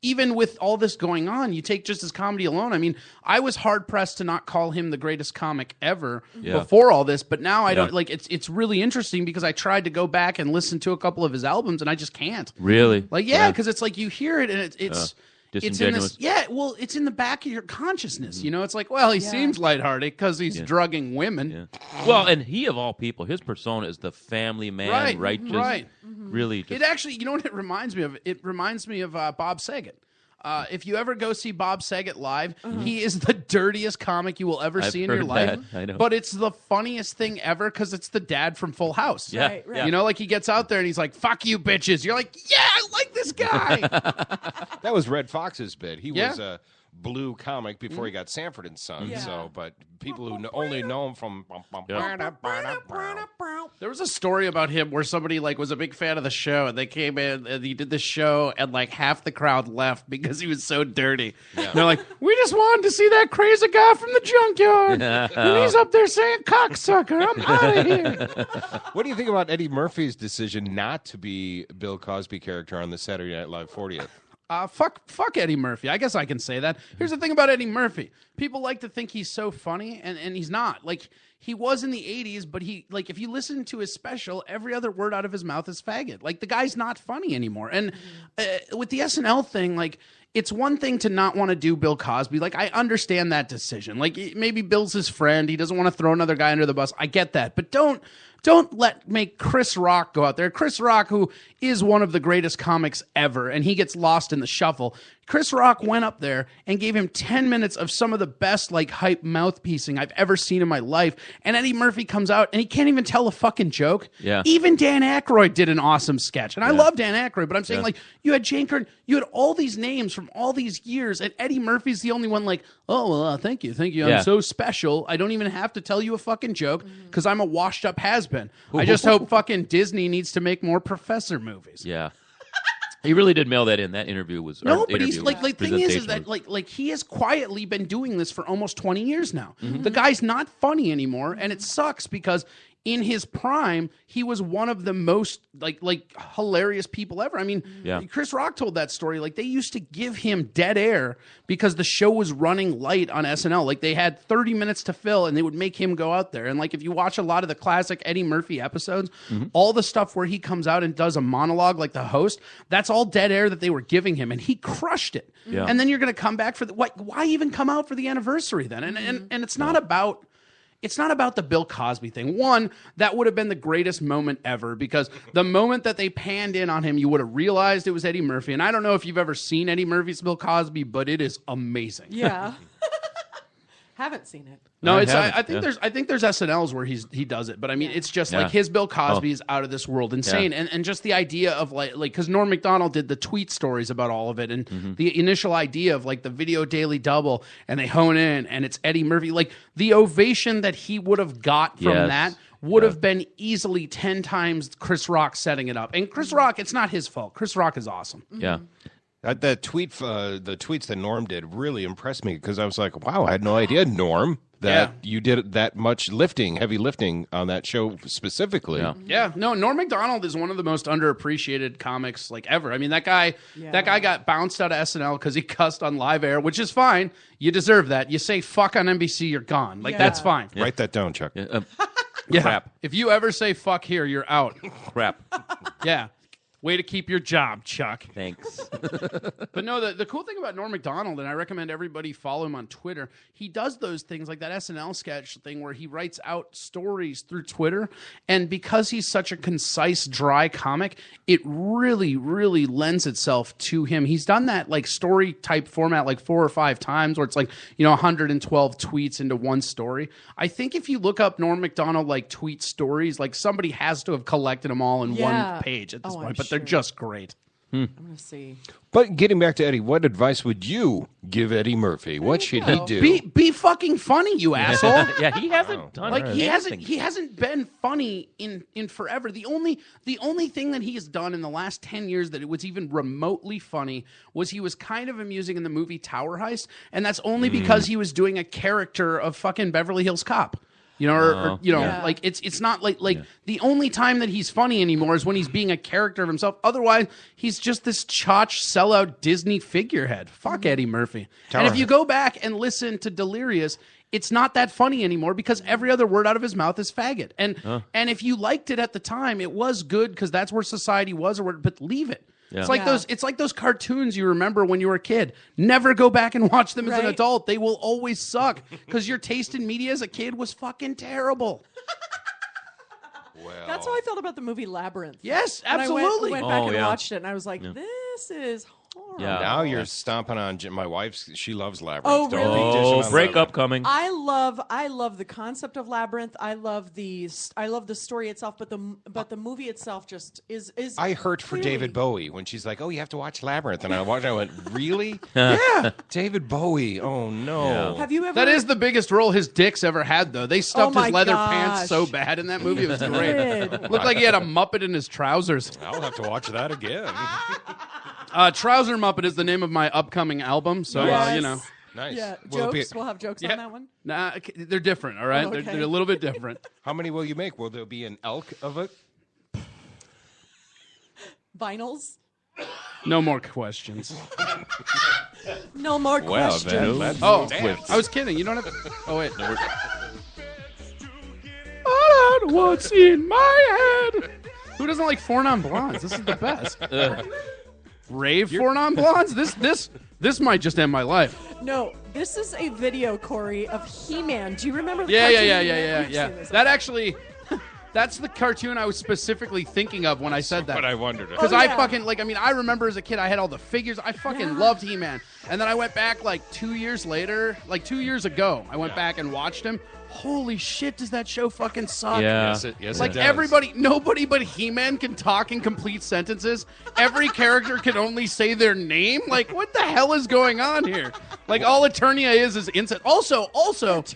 even with all this going on, you take just his comedy alone. I mean, I was hard pressed to not call him the greatest comic ever before all this, but now I don't like. It's really interesting because I tried to go back and listen to a couple of his albums, and I just can't. Really? Like, because it's like you hear it and it's in disingenuous. this, well, it's in the back of your consciousness. You know, it's like, well, he seems lighthearted because he's drugging women. Well, and he of all people, his persona is the family man, righteous. Right. Really, It actually, you know what it reminds me of? It reminds me of Bob Saget. If you ever go see Bob Saget live, he is the dirtiest comic you will ever see in your life. I know. But it's the funniest thing ever because it's the dad from Full House. Yeah. Right. You know, like he gets out there and he's like, fuck you, bitches. You're like, yeah, I like this guy. That was Red Fox's bit. He was a blue comic before he got Sanford and Son. Yeah. So, but people who only know him from There was a story about him where somebody like was a big fan of the show, and they came in and he did the show, and like half the crowd left because he was so dirty. Yeah. They're like, "We just wanted to see that crazy guy from the junkyard, and he's up there saying cocksucker. I'm out of here." What do you think about Eddie Murphy's decision not to be Bill Cosby character on the Saturday Night Live 40th? Fuck Eddie Murphy. I guess I can say that. Here's the thing about Eddie Murphy. People like to think he's so funny, and he's not. Like, he was in the 80s, but if you listen to his special, every other word out of his mouth is faggot. Like, the guy's not funny anymore. And with the SNL thing, like, it's one thing to not want to do Bill Cosby. Like, I understand that decision. Like, maybe Bill's his friend. He doesn't want to throw another guy under the bus. I get that. But don't make Chris Rock go out there. Chris Rock, who is one of the greatest comics ever, and he gets lost in the shuffle. Chris Rock went up there and gave him 10 minutes of some of the best, like, hype mouthpiecing I've ever seen in my life. And Eddie Murphy comes out, and he can't even tell a fucking joke. Yeah. Even Dan Aykroyd did an awesome sketch. And I love Dan Aykroyd, but I'm saying, like, you had Jane Curtin, you had all these names from all these years, and Eddie Murphy's the only one like, oh, well, thank you. I'm so special. I don't even have to tell you a fucking joke because I'm a washed-up has-been. I just hope fucking Disney needs to make more Professor movies. Yeah. He really did mail that in. That interview was no, but he's like the thing is that like he has quietly been doing this for almost 20 years now. Mm-hmm. The guy's not funny anymore, and it sucks because in his prime, he was one of the most like hilarious people ever. I mean, Chris Rock told that story. Like, they used to give him dead air because the show was running light on SNL. Like, they had 30 minutes to fill, and they would make him go out there. And like, if you watch a lot of the classic Eddie Murphy episodes, all the stuff where he comes out and does a monologue like the host, that's all dead air that they were giving him, and he crushed it. Yeah. And then you're going to come back for why even come out for the anniversary then? And it's not about. It's not about the Bill Cosby thing. One, that would have been the greatest moment ever because the moment that they panned in on him, you would have realized it was Eddie Murphy. And I don't know if you've ever seen Eddie Murphy's Bill Cosby, but it is amazing. Yeah. Haven't seen it. No, I think there's SNLs where he does it, but I mean it's just like his Bill Cosby is out of this world insane, and just the idea of like because Norm Macdonald did the tweet stories about all of it, and the initial idea of like the video daily double, and they hone in, and it's Eddie Murphy, like the ovation that he would have got from that would have been easily 10 times Chris Rock setting it up, and Chris Rock, it's not his fault. Chris Rock is awesome. Yeah. The tweets that Norm did really impressed me because I was like, wow, I had no idea, Norm, that you did that much heavy lifting on that show specifically. Yeah. No, Norm Macdonald is one of the most underappreciated comics like ever. I mean, that guy got bounced out of SNL because he cussed on live air, which is fine. You deserve that. You say fuck on NBC, you're gone. Like, that's fine. Write that down, Chuck. Crap. If you ever say fuck here, you're out. Crap. Yeah. Way to keep your job, Chuck. Thanks. But no, the cool thing about Norm Macdonald, and I recommend everybody follow him on Twitter, he does those things like that SNL sketch thing where he writes out stories through Twitter. And because he's such a concise, dry comic, it really, really lends itself to him. He's done that like story type format like 4 or 5 times where it's like, 112 tweets into one story. I think if you look up Norm Macdonald like tweet stories, like somebody has to have collected them all in one page at this point. But they're just great. I'm going to see. But getting back to Eddie, what advice would you give Eddie Murphy? What should he do? Be fucking funny, you asshole. Yeah, he hasn't done like anything. he hasn't been funny in forever. The only thing that he has done in the last 10 years that it was even remotely funny was he was kind of amusing in the movie Tower Heist, and that's only because he was doing a character of fucking Beverly Hills Cop. Like it's not like the only time that he's funny anymore is when he's being a character of himself. Otherwise, he's just this tchotch sellout Disney figurehead. Fuck Eddie Murphy. And if you go back and listen to Delirious, it's not that funny anymore because every other word out of his mouth is faggot. And if you liked it at the time, it was good because that's where society was. But leave it. Yeah. It's like those cartoons you remember when you were a kid. Never go back and watch them as an adult. They will always suck because your taste in media as a kid was fucking terrible. That's how I felt about the movie Labyrinth. Yes, absolutely. I went back and watched it, and I was like, this is Yeah. Now you're stomping on my wife's. She loves Labyrinth. Oh, Don't really? be dishing on breakup Labyrinth. coming. I love the concept of Labyrinth. I love the story itself, but the movie itself just is. I hurt for clearly- David Bowie when she's like, "Oh, you have to watch Labyrinth," and I watched. I went, "Really? Yeah, David Bowie. Oh no." Have you ever? That is the biggest role his dick's ever had, though. They stuffed Oh his my leather gosh. pants so bad in that movie. It was great. Did. Looked like he had a Muppet in his trousers. I'll have to watch that again. Trouser Muppet is the name of my upcoming album, so Yes. you know. Nice. Yeah, Will it be- jokes. We'll have jokes Yeah. on that one. Nah, they're different. All right, Oh, okay. they're a little bit different. How many will you make? Will there be an elk of it? Vinyls. No more questions. No more Well, questions. then let's Oh, dance. I was kidding. You don't have. Oh wait. No, all out what's in my head. Who doesn't like Four Non Blondes? This is the best. Rave Four Non Blondes. This might just end my life. No, this is a video, Corey, of He-Man. Do you remember the Yeah. cartoon He-Man? We've seen this. That actually. That's the cartoon I was specifically thinking of when I said that. But I wondered. Because Oh, I yeah. fucking, I remember as a kid, I had all the figures. I fucking loved He-Man. And then I went back 2 years later, 2 years ago, I went back and watched him. Holy shit, does that show fucking suck? Yeah. Yes, it does. Everybody, nobody but He-Man can talk in complete sentences. Every character can only say their name. What the hell is going on here? All Eternia is instant. Also,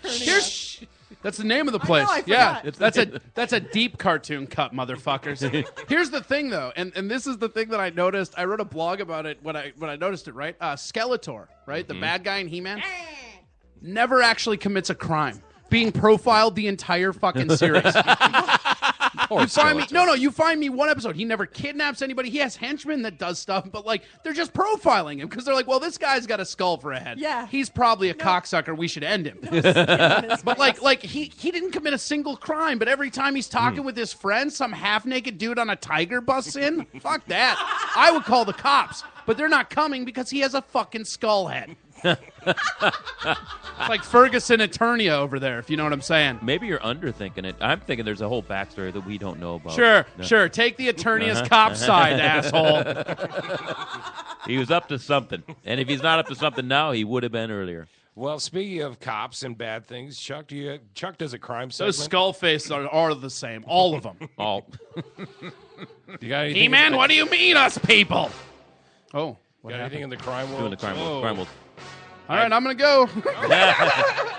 here's... That's the name of the place. I Yeah, forgot. that's a deep cartoon cut, motherfuckers. Here's the thing, though, and this is the thing that I noticed. I wrote a blog about it when I noticed it. Right, Skeletor, right, the bad guy in He-Man, never actually commits a crime. Being profiled the entire fucking series. You find me, you find me one episode. He never kidnaps anybody. He has henchmen that does stuff, but they're just profiling him because they're like, well, this guy's got a skull for a head. Yeah. He's probably a cocksucker. We should end him. But he didn't commit a single crime, but every time he's talking with his friend, some half-naked dude on a tiger busts in. Fuck that. I would call the cops, but they're not coming because he has a fucking skull head. It's like Ferguson Eternia over there, if you know what I'm saying. Maybe you're underthinking it. I'm thinking there's a whole backstory that we don't know about. Sure. Take the Eternia's cop side, asshole. He was up to something. And if he's not up to something now, he would have been earlier. Well, speaking of cops and bad things, Chuck does a crime segment. Those skull faces are the same. All of them. All. You got anything? He-Man, what do you mean, us people? Oh. Got anything in the crime world? Doing the crime world. All right, I'm going to go.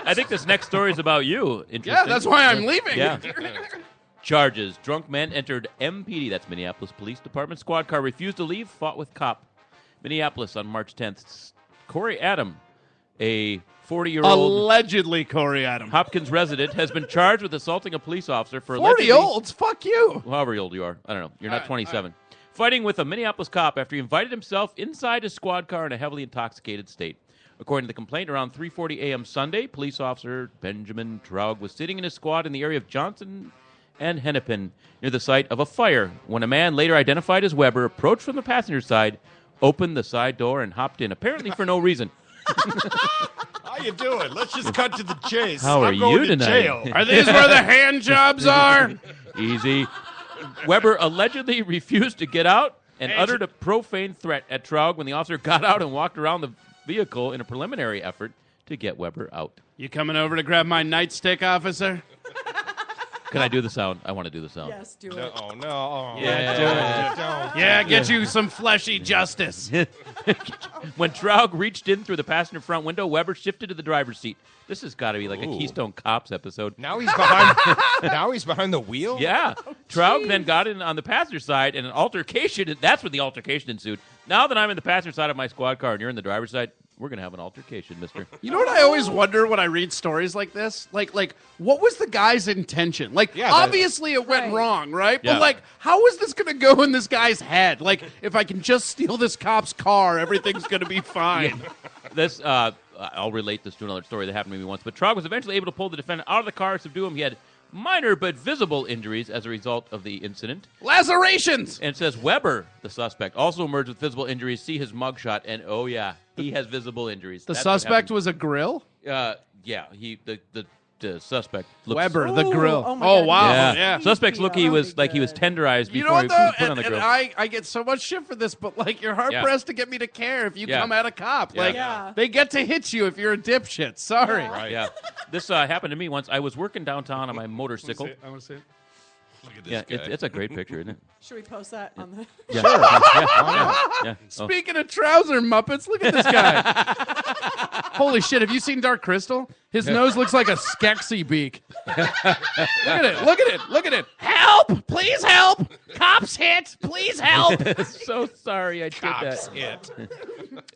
I think this next story is about you. Interesting. Yeah, that's why I'm leaving. Yeah. Charges. Drunk men entered MPD, that's Minneapolis Police Department. Squad car refused to leave, fought with cop. Minneapolis on March 10th. Corey Adam, a 40-year-old... Allegedly Corey Adam. Hopkins resident, has been charged with assaulting a police officer for 40-olds? Fuck you. However old you are. I don't know. You're not 27. Fighting with a Minneapolis cop after he invited himself inside his squad car in a heavily intoxicated state. According to the complaint, around 3:40 a.m. Sunday, police officer Benjamin Traug was sitting in his squad in the area of Johnson and Hennepin near the site of a fire when a man later identified as Weber approached from the passenger side, opened the side door, and hopped in, apparently for no reason. How you doing? Let's just cut to the chase. How are I'm going you to tonight? jail. Are these where the hand jobs are? Easy. Weber allegedly refused to get out and uttered a profane threat at Traug when the officer got out and walked around the vehicle in a preliminary effort to get Weber out. You coming over to grab my nightstick, officer? Can I do the sound? I want to do the sound. Yes, do it. No. Yeah. Yeah, get you some fleshy justice. When Traug reached in through the passenger front window, Weber shifted to the driver's seat. This has got to be like a Keystone Cops episode. Now he's behind. Now he's behind the wheel. Yeah. Traug then got in on the passenger side, and an altercation. That's when the altercation ensued. Now that I'm in the passenger side of my squad car and you're in the driver's side, we're going to have an altercation, mister. You know what I always wonder when I read stories like this? Like what was the guy's intention? Obviously it went wrong, right? Yeah. But, how is this going to go in this guy's head? If I can just steal this cop's car, everything's going to be fine. This, I'll relate this to another story that happened to me once. But Traug was eventually able to pull the defendant out of the car, subdue him. He had minor but visible injuries as a result of the incident. Lacerations! And it says Weber, the suspect, also emerged with visible injuries. See his mugshot, and oh yeah, he has visible injuries. The That's what suspect was a grill? happened. Yeah, the suspect looks Weber, the grill. Oh, my Oh, God. wow. Yeah. Suspects look he was like he was tenderized You know before what, he though? was put on the And grill. I get so much shit for this, but, like, you're hard-pressed to get me to care if you Yeah. come at a cop. Yeah. Like, Yeah. they get to hit you if you're a dipshit. Sorry. Yeah. This happened to me once. I was working downtown on my motorcycle. I want to see it. Look at this Yeah, guy. it's a great picture, isn't it? Should we post that on the? Yeah. Yeah. Oh. Speaking of trouser Muppets, look at this guy. Holy shit, have you seen Dark Crystal? His nose looks like a Skeksis beak. Look at it, look at it, look at it. Help! Please help! Cops hit! Please help! So sorry I did Cops that. hit.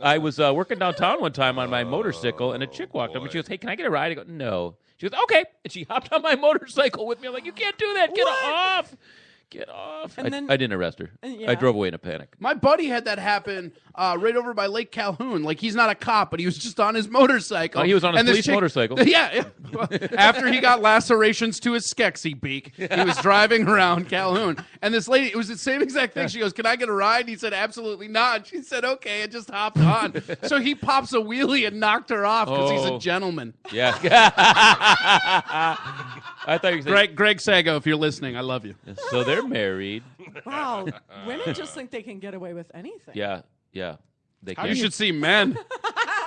I was working downtown one time on my motorcycle, and a chick walked up and she goes, "Hey, can I get a ride?" I go, "No." She goes, "Okay," and she hopped on my motorcycle with me. I'm like, "You can't do that. Get off. Get off." And then- I didn't arrest her. Yeah. I drove away in a panic. My buddy had that happen right over by Lake Calhoun. Like, he's not a cop, but he was just on his motorcycle. Oh, he was on his And this police motorcycle. Yeah. After he got lacerations to his Skeksis beak, he was driving around Calhoun. And this lady, it was the same exact thing. She goes, "Can I get a ride?" And he said, "Absolutely not." She said, "Okay," and just hopped on. So he pops a wheelie and knocked her off because he's a gentleman. Yeah. I thought you were saying, Greg Sago, if you're listening, I love you. so they're married. Wow, women just think they can get away with anything. Yeah. They You should see men.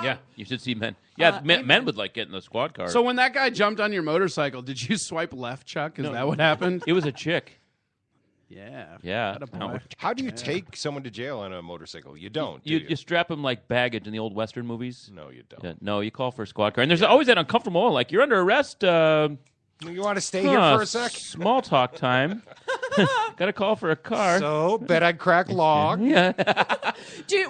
Yeah, you should see men. Yeah, men would like getting the squad car. So when that guy jumped on your motorcycle, did you swipe left, Chuck? Is that what happened? It was a chick. Yeah. Yeah. How do you take someone to jail on a motorcycle? You don't. You strap them like baggage in the old Western movies. No, you don't. Yeah, no, you call for a squad car. And there's always that uncomfortable moment, like, you're under arrest. You want to stay here for a sec? Small talk time. Got to call for a car. So, bet I'd crack log. Yeah.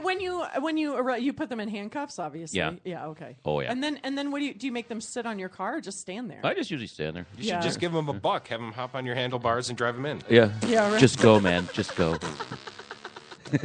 When you put them in handcuffs, obviously. Yeah. Yeah. Okay. Oh, yeah. And then what do you make them sit on your car or just stand there? I just usually stand there. You should just give them a buck, have them hop on your handlebars and drive them in. Yeah. Yeah, right. Just go, man. Just go. Oh,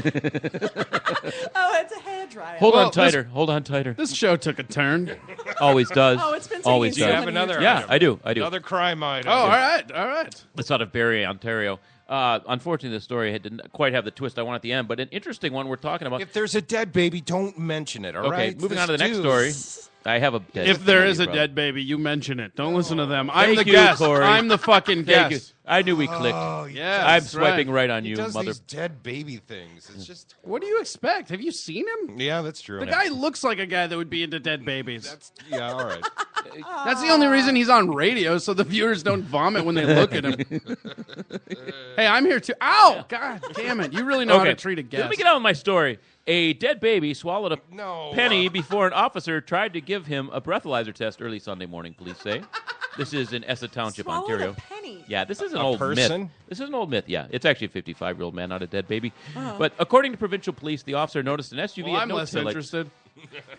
it's a hair dryer. Hold on tighter. Hold on tighter. This show took a turn. Always does. Oh, it's been taking Always so Do you does. have another Yeah, item? I do. Another crime item. Oh, all right. It's out of Barrie, Ontario. Unfortunately, the story didn't quite have the twist I want at the end, but an interesting one we're talking about. If there's a dead baby, don't mention it, all right? Okay, moving on to the This next dude- story. I have a dead If there baby is a problem. dead baby, you mention it. Don't listen to them. I'm Thank the you, guest. Corey. I'm the fucking Thank you. guest. I knew we clicked. Yeah, I'm that's swiping right on He you, does mother. these dead baby things. It's just... What do you expect? Have you seen him? Yeah, that's true. The guy looks like a guy that would be into dead babies. Yeah, all right. That's the only reason he's on radio, so the viewers don't vomit when they look at him. Hey, I'm here too. Ow! God damn it. You really know how to treat a guest. Let me get on with my story. A dead baby swallowed a penny before an officer tried to give him a breathalyzer test early Sunday morning, police say. This is in Essa Township, Swallowed Ontario. a penny? Yeah, this is an A old person? myth. This is an old myth, yeah. It's actually a 55-year-old man, not a dead baby. Uh-huh. But according to provincial police, the officer noticed an SUV Well, at I'm no less taillights. interested.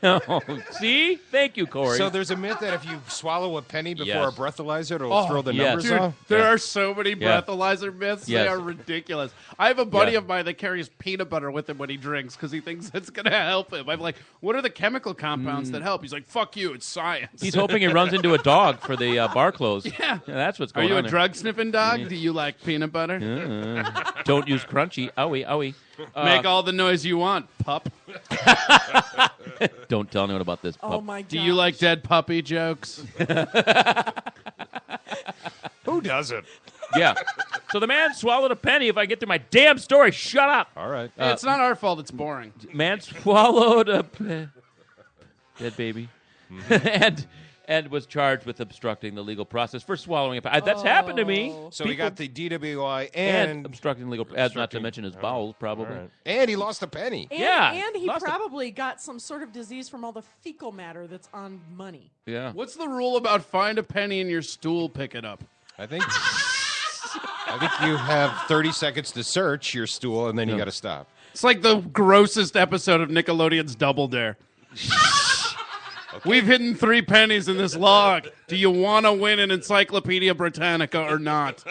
Oh, see? Thank you, Corey. So there's a myth that if you swallow a penny before Yes. a breathalyzer, it'll throw the numbers Dude, off? there are so many breathalyzer myths. They Yes. are ridiculous. I have a buddy Yeah. of mine that carries peanut butter with him when he drinks because he thinks it's going to help him. I'm like, what are the chemical compounds that help? He's like, fuck you, it's science. He's hoping he runs into a dog for the bar close. Yeah. That's what's Are going you on a there. drug sniffing dog? Do you like peanut butter? Don't use crunchy. Owie, owie. Make all the noise you want, pup. Don't tell anyone about this pup. Oh my god. Do you like dead puppy jokes? Who doesn't? Yeah. So the man swallowed a penny. If I get to my damn story, shut up. All right. Hey, it's not our fault. It's boring. Man swallowed a dead baby, and was charged with obstructing the legal process for swallowing a penny. That's happened to me. So he got the DWI and and obstructing the legal process. Not to mention his bowels, probably. Right. And he lost a penny. And, Yeah, and he lost it. probably got some sort of disease from all the fecal matter that's on money. Yeah. What's the rule about find a penny in your stool, pick it up? I think you have 30 seconds to search your stool, and then you got to stop. It's like the grossest episode of Nickelodeon's Double Dare. We've hidden 3 pennies in this log. Do you want to win an Encyclopedia Britannica or not?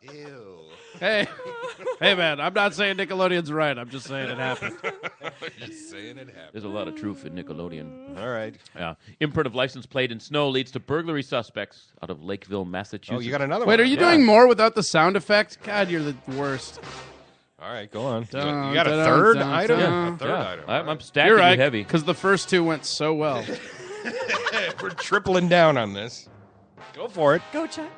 Ew. Hey, man, I'm not saying Nickelodeon's right. I'm just saying it happened. Just saying it happened. There's a lot of truth in Nickelodeon. All right. Yeah. Imprint of license plate in snow leads to burglary suspects out of Lakeville, Massachusetts. Oh, you got another one. Wait, are you doing more without the sound effect? God, you're the worst. All right, go on. Dun, You got a dun, third dun, item? dun. A third item. I'm stacking You're you right, heavy. because the first 2 went so well. We're tripling down on this. Go for it. Go, Chuck.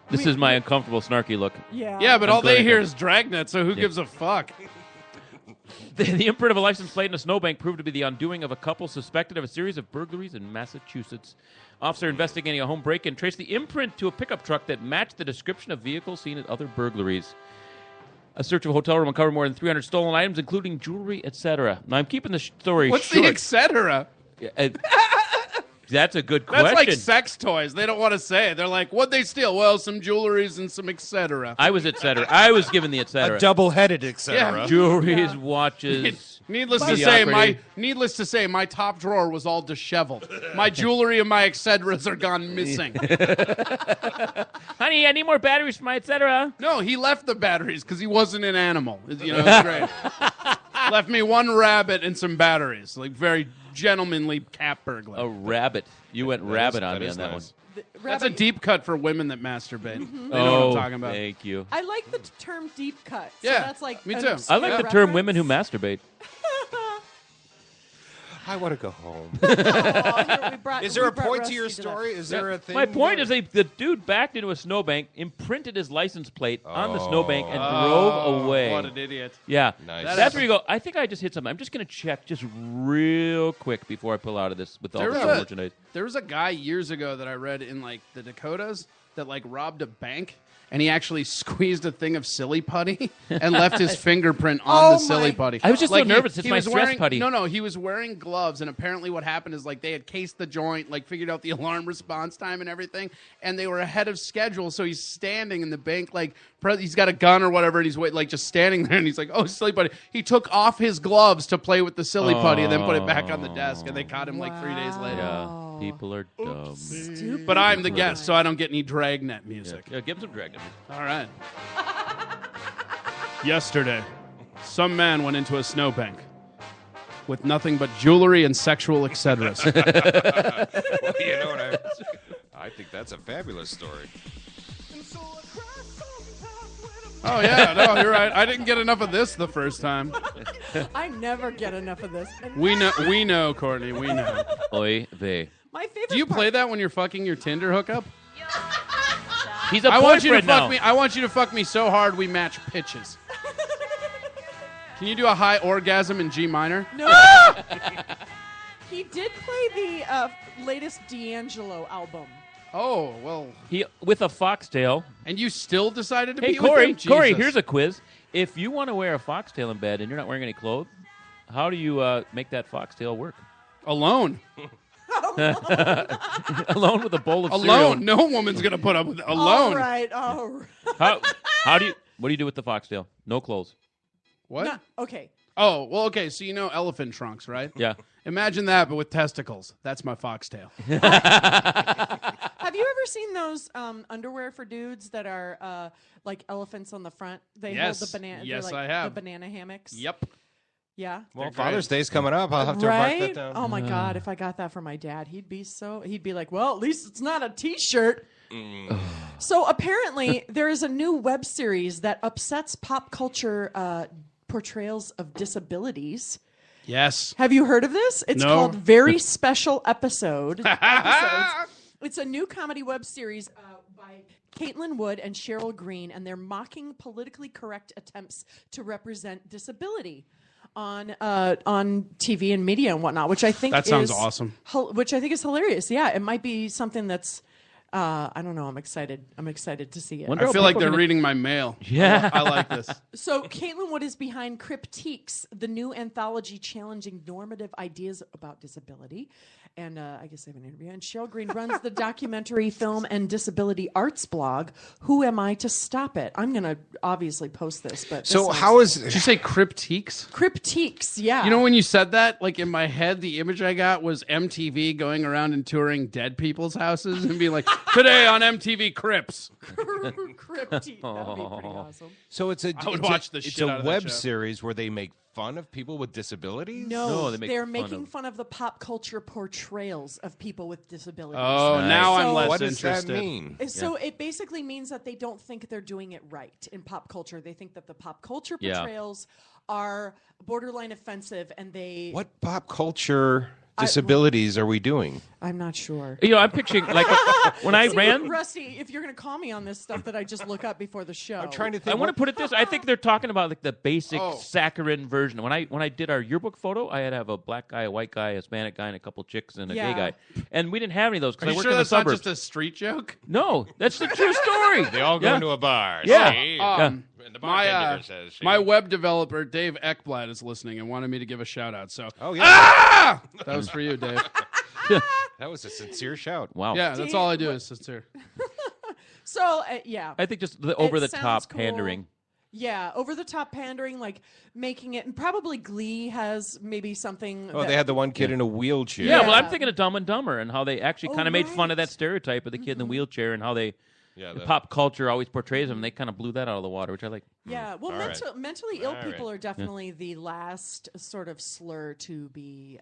This is my uncomfortable, snarky look. Yeah. Yeah, but I'm all they glad I hear go. is Dragnet, so who gives a fuck? The imprint of a license plate in a snowbank proved to be the undoing of a couple suspected of a series of burglaries in Massachusetts. Officer investigating a home break-in traced the imprint to a pickup truck that matched the description of vehicles seen at other burglaries. A search of a hotel room uncovered more than 300 stolen items, including jewelry, etc. Now, I'm keeping the story What's short. the etc.? That's a good question. That's like sex toys. They don't want to say it. They're like, what'd they steal? Well, some jewelries and some etc. I was etc. I was given the etc. A double-headed etc. Yeah. Jewelries, watches. Needless mediocrity. to say, my top drawer was all disheveled. My jewelry and my etceteras are gone missing. Honey, I need more batteries for my etc. No, he left the batteries because he wasn't an animal. You know, it's great. Left me one rabbit and some batteries. Like very gentlemanly cat burglar. A rabbit. You went rabbit on me on that one. That's a deep cut for women that masturbate. Mm-hmm. They know what I'm talking about. Thank you. I like the term deep cut. So Yeah, that's like me an too. obscure I like the term reference. women who masturbate. I want to go home. Is there a point to your story? Is there a thing? My point is, the dude backed into a snowbank, imprinted his license plate on the snowbank, and drove away. What an idiot. Yeah. Nice. That's where you go, I think I just hit something. I'm just going to check just real quick before I pull out of this with all the merchandise. There was a guy years ago that I read in like the Dakotas that like robbed a bank. And he actually squeezed a thing of silly putty and left his fingerprint on the silly putty. I was just a little nervous. It's he my was stress wearing, putty. No, he was wearing gloves, and apparently what happened is like they had cased the joint, like figured out the alarm response time and everything, and they were ahead of schedule. So he's standing in the bank, like he's got a gun or whatever, and he's like just standing there, and he's like, "Oh, silly putty." He took off his gloves to play with the silly putty, and then put it back on the desk, and they caught him like 3 days later. Yeah, people are dumb. But I'm the guest, so I don't get any Dragnet music. Yeah, give him some Dragnet music. All right. Yesterday, some man went into a snowbank with nothing but jewelry and sexual etceteras. Well, you know what I think that's a fabulous story. Oh, yeah, no, you're right. I didn't get enough of this the first time. I never get enough of this. And We know, Courtney, we know. Oy vey. my favorite Do you part- play that when you're fucking your Tinder hookup? He's a I want you to boyfriend now. fuck me. I want you to fuck me so hard we match pitches. Can you do a high orgasm in G minor? No. He did play the latest D'Angelo album. Oh, well. He with a foxtail. And you still decided to Hey, be with Corey, him? Corey, Jesus. here's a quiz. If you want to wear a foxtail in bed and you're not wearing any clothes, how do you make that foxtail work? Alone. Alone with a bowl of cereal. Alone. No woman's going to put up with it. Alone. All right, all right. What do you do with the foxtail? No clothes. What? No, okay. Oh, well, okay, so you know elephant trunks, right? Yeah. Imagine that, but with testicles. That's my foxtail. Have you ever seen those underwear for dudes that are like elephants on the front? They Yes. hold the banana. Yes, they're like I have. the banana hammocks. Yep. Yeah. Well, Father's Day's coming up. I'll have to right? mark that down. Oh my God! If I got that for my dad, he'd be like, "Well, at least it's not a T-shirt." So apparently, there is a new web series that upsets pop culture portrayals of disabilities. Yes. Have you heard of this? It's No. called Very Special Episodes. It's a new comedy web series by Caitlin Wood and Cheryl Green, and they're mocking politically correct attempts to represent disability on TV and media and whatnot, which I think That sounds is awesome. Which I think is hilarious. Yeah, it might be something that's. I don't know. I'm excited. I'm excited to see it. I feel like they're reading my mail. Yeah. I like this. So Caitlin Wood is behind Critiques, the new anthology challenging normative ideas about disability. And I guess I have an interview. And Cheryl Green runs the documentary, film, and disability arts blog, Who Am I to Stop It? I'm going to obviously post this. But So how is... Did you say Critiques? Critiques, yeah. You know, when you said that, like in my head, the image I got was MTV going around and touring dead people's houses and being like, today on MTV Crips. Critique. That'd be pretty awesome. So it's a I would it's watch a, the it's shit out a of that web show. series where they make fun of people with disabilities? No, they make they're fun making of- fun of the pop culture portrayals of people with disabilities. Oh, now I'm So- less What does interested. that mean? So it basically means that they don't think they're doing it right in pop culture. They think that the pop culture Yeah. portrayals are borderline offensive, and they What pop culture disabilities are we doing? I'm not sure. I'm picturing like when I ran. Rusty, if you're going to call me on this stuff that I just look up before the show, I'm trying to I think. want to put it this. I think they're talking about like the basic saccharine version. When I did our yearbook photo, I had to have a black guy, a white guy, a Hispanic guy, and a couple chicks and a gay guy, and we didn't have any of those because I worked in the suburbs. Not just a street joke? No, that's the true story. They all go into a bar. Yeah. See? Um, And the bartender says, see? My web developer, Dave Ekblad, is listening and wanted me to give a shout out. So, yeah. That was for you, Dave. That was a sincere shout. Wow. Yeah, that's all I do is sincere. So yeah, I think just the over the top sounds cool. pandering. Yeah, over the top pandering, like making it, and probably Glee has maybe something. Oh, they had the one kid in a wheelchair. Yeah, well, I'm thinking of Dumb and Dumber and how they actually kind of made fun of right. that stereotype of the kid in the wheelchair and how they. Yeah, pop culture always portrays them. They kind of blew that out of the water, which I like. Yeah, well, All right. mentally ill All people right. are definitely the last sort of slur to be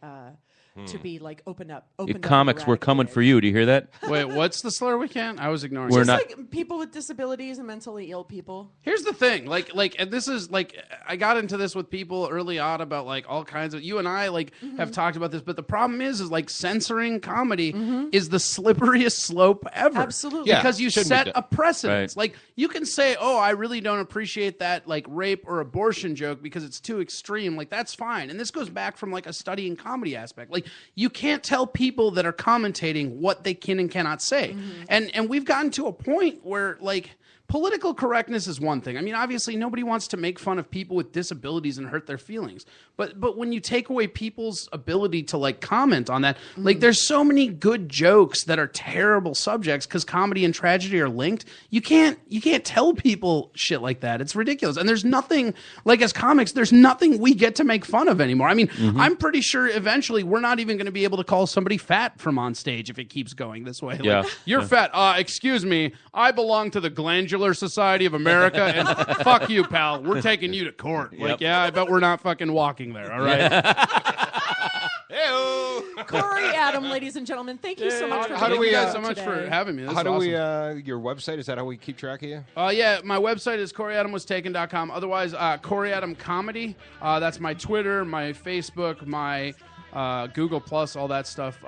like opened up. If comics were coming for you, do you hear that? Wait, what's the slur we can't? I was ignoring. We're it. not. Like people with disabilities and mentally ill people. Here's the thing, and this is like I got into this with people early on about like all kinds of. You and I have talked about this, but the problem is like censoring comedy is the slipperiest slope ever. Absolutely. Yeah, because you shouldn't be set done. a precedent. Right. Like you can say, "Oh, I really don't appreciate that like rape or abortion joke because it's too extreme." Like that's fine. And this goes back from like a study in comedy aspect. Like you can't tell people that are commentating what they can and cannot say. And we've gotten to a point where like political correctness is one thing. I mean, obviously nobody wants to make fun of people with disabilities and hurt their feelings. But when you take away people's ability to like comment on that, like there's so many good jokes that are terrible subjects because comedy and tragedy are linked. You can't tell people shit like that. It's ridiculous. And there's nothing like as comics, there's nothing we get to make fun of anymore. I mean, I'm pretty sure eventually we're not even going to be able to call somebody fat from on stage if it keeps going this way. Yeah. Like, you're fat. Excuse me. I belong to the Glandular Society of America and fuck you, pal. We're taking you to court. Like, yeah, I bet we're not fucking walking there. All right. Corey Adam, ladies and gentlemen, thank you so much for How do being we here guys so much today. for having me? This How is do we? awesome. Your website, is that how we keep track of you? Yeah, my website is CoreyAdamWasTaken.com. Otherwise, Corey Adam Comedy. That's my Twitter, my Facebook, my Google Plus, all that stuff.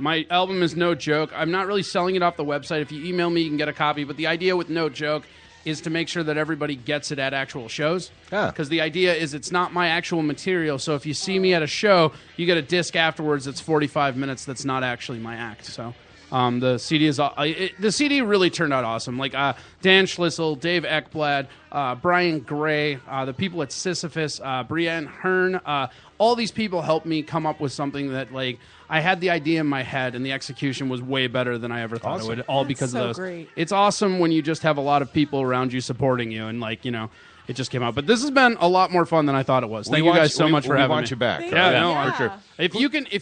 My album is No Joke. I'm not really selling it off the website. If you email me, you can get a copy. But the idea with No Joke is to make sure that everybody gets it at actual shows. Because the idea is it's not my actual material. So if you see me at a show, you get a disc afterwards that's 45 minutes that's not actually my act. So the CD is the CD really turned out awesome. Like Dan Schlissel, Dave Ekblad, Brian Gray, the people at Sisyphus, Brienne Hearn, all these people helped me come up with something that like I had the idea in my head and the execution was way better than I ever thought it would. All because so of those. great. It's awesome when you just have a lot of people around you supporting you and like it just came out. But this has been a lot more fun than I thought it was. Thank you guys so much for having me. We want you back. Yeah, no, for sure. If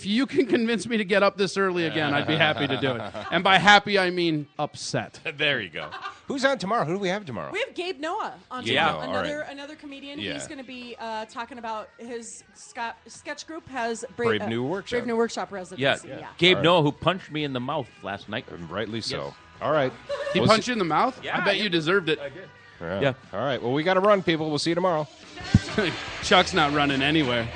you can convince me to get up this early again, I'd be happy to do it. And by happy, I mean upset. There you go. Who's on tomorrow? Who do we have tomorrow? We have Gabe Noah on Gabe tomorrow. Noah, Another comedian. Yeah. He's going to be talking about his sketch group has Brave New Workshop. Brave New Workshop Yeah, residency. Gabe Noah, who punched me in the mouth last night. And rightly so. Yes. All right. He We'll punched see- you in the mouth? Yeah, I bet you deserved it. I did. Yeah. All right. Well, we got to run, people. We'll see you tomorrow. Chuck's not running anywhere.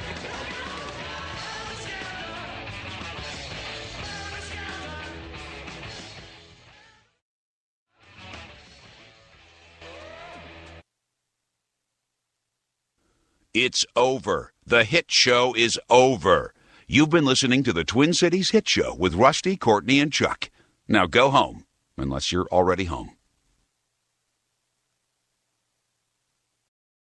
It's over. The hit show is over. You've been listening to the Twin Cities Hit Show with Rusty, Courtney, and Chuck. Now go home, unless you're already home.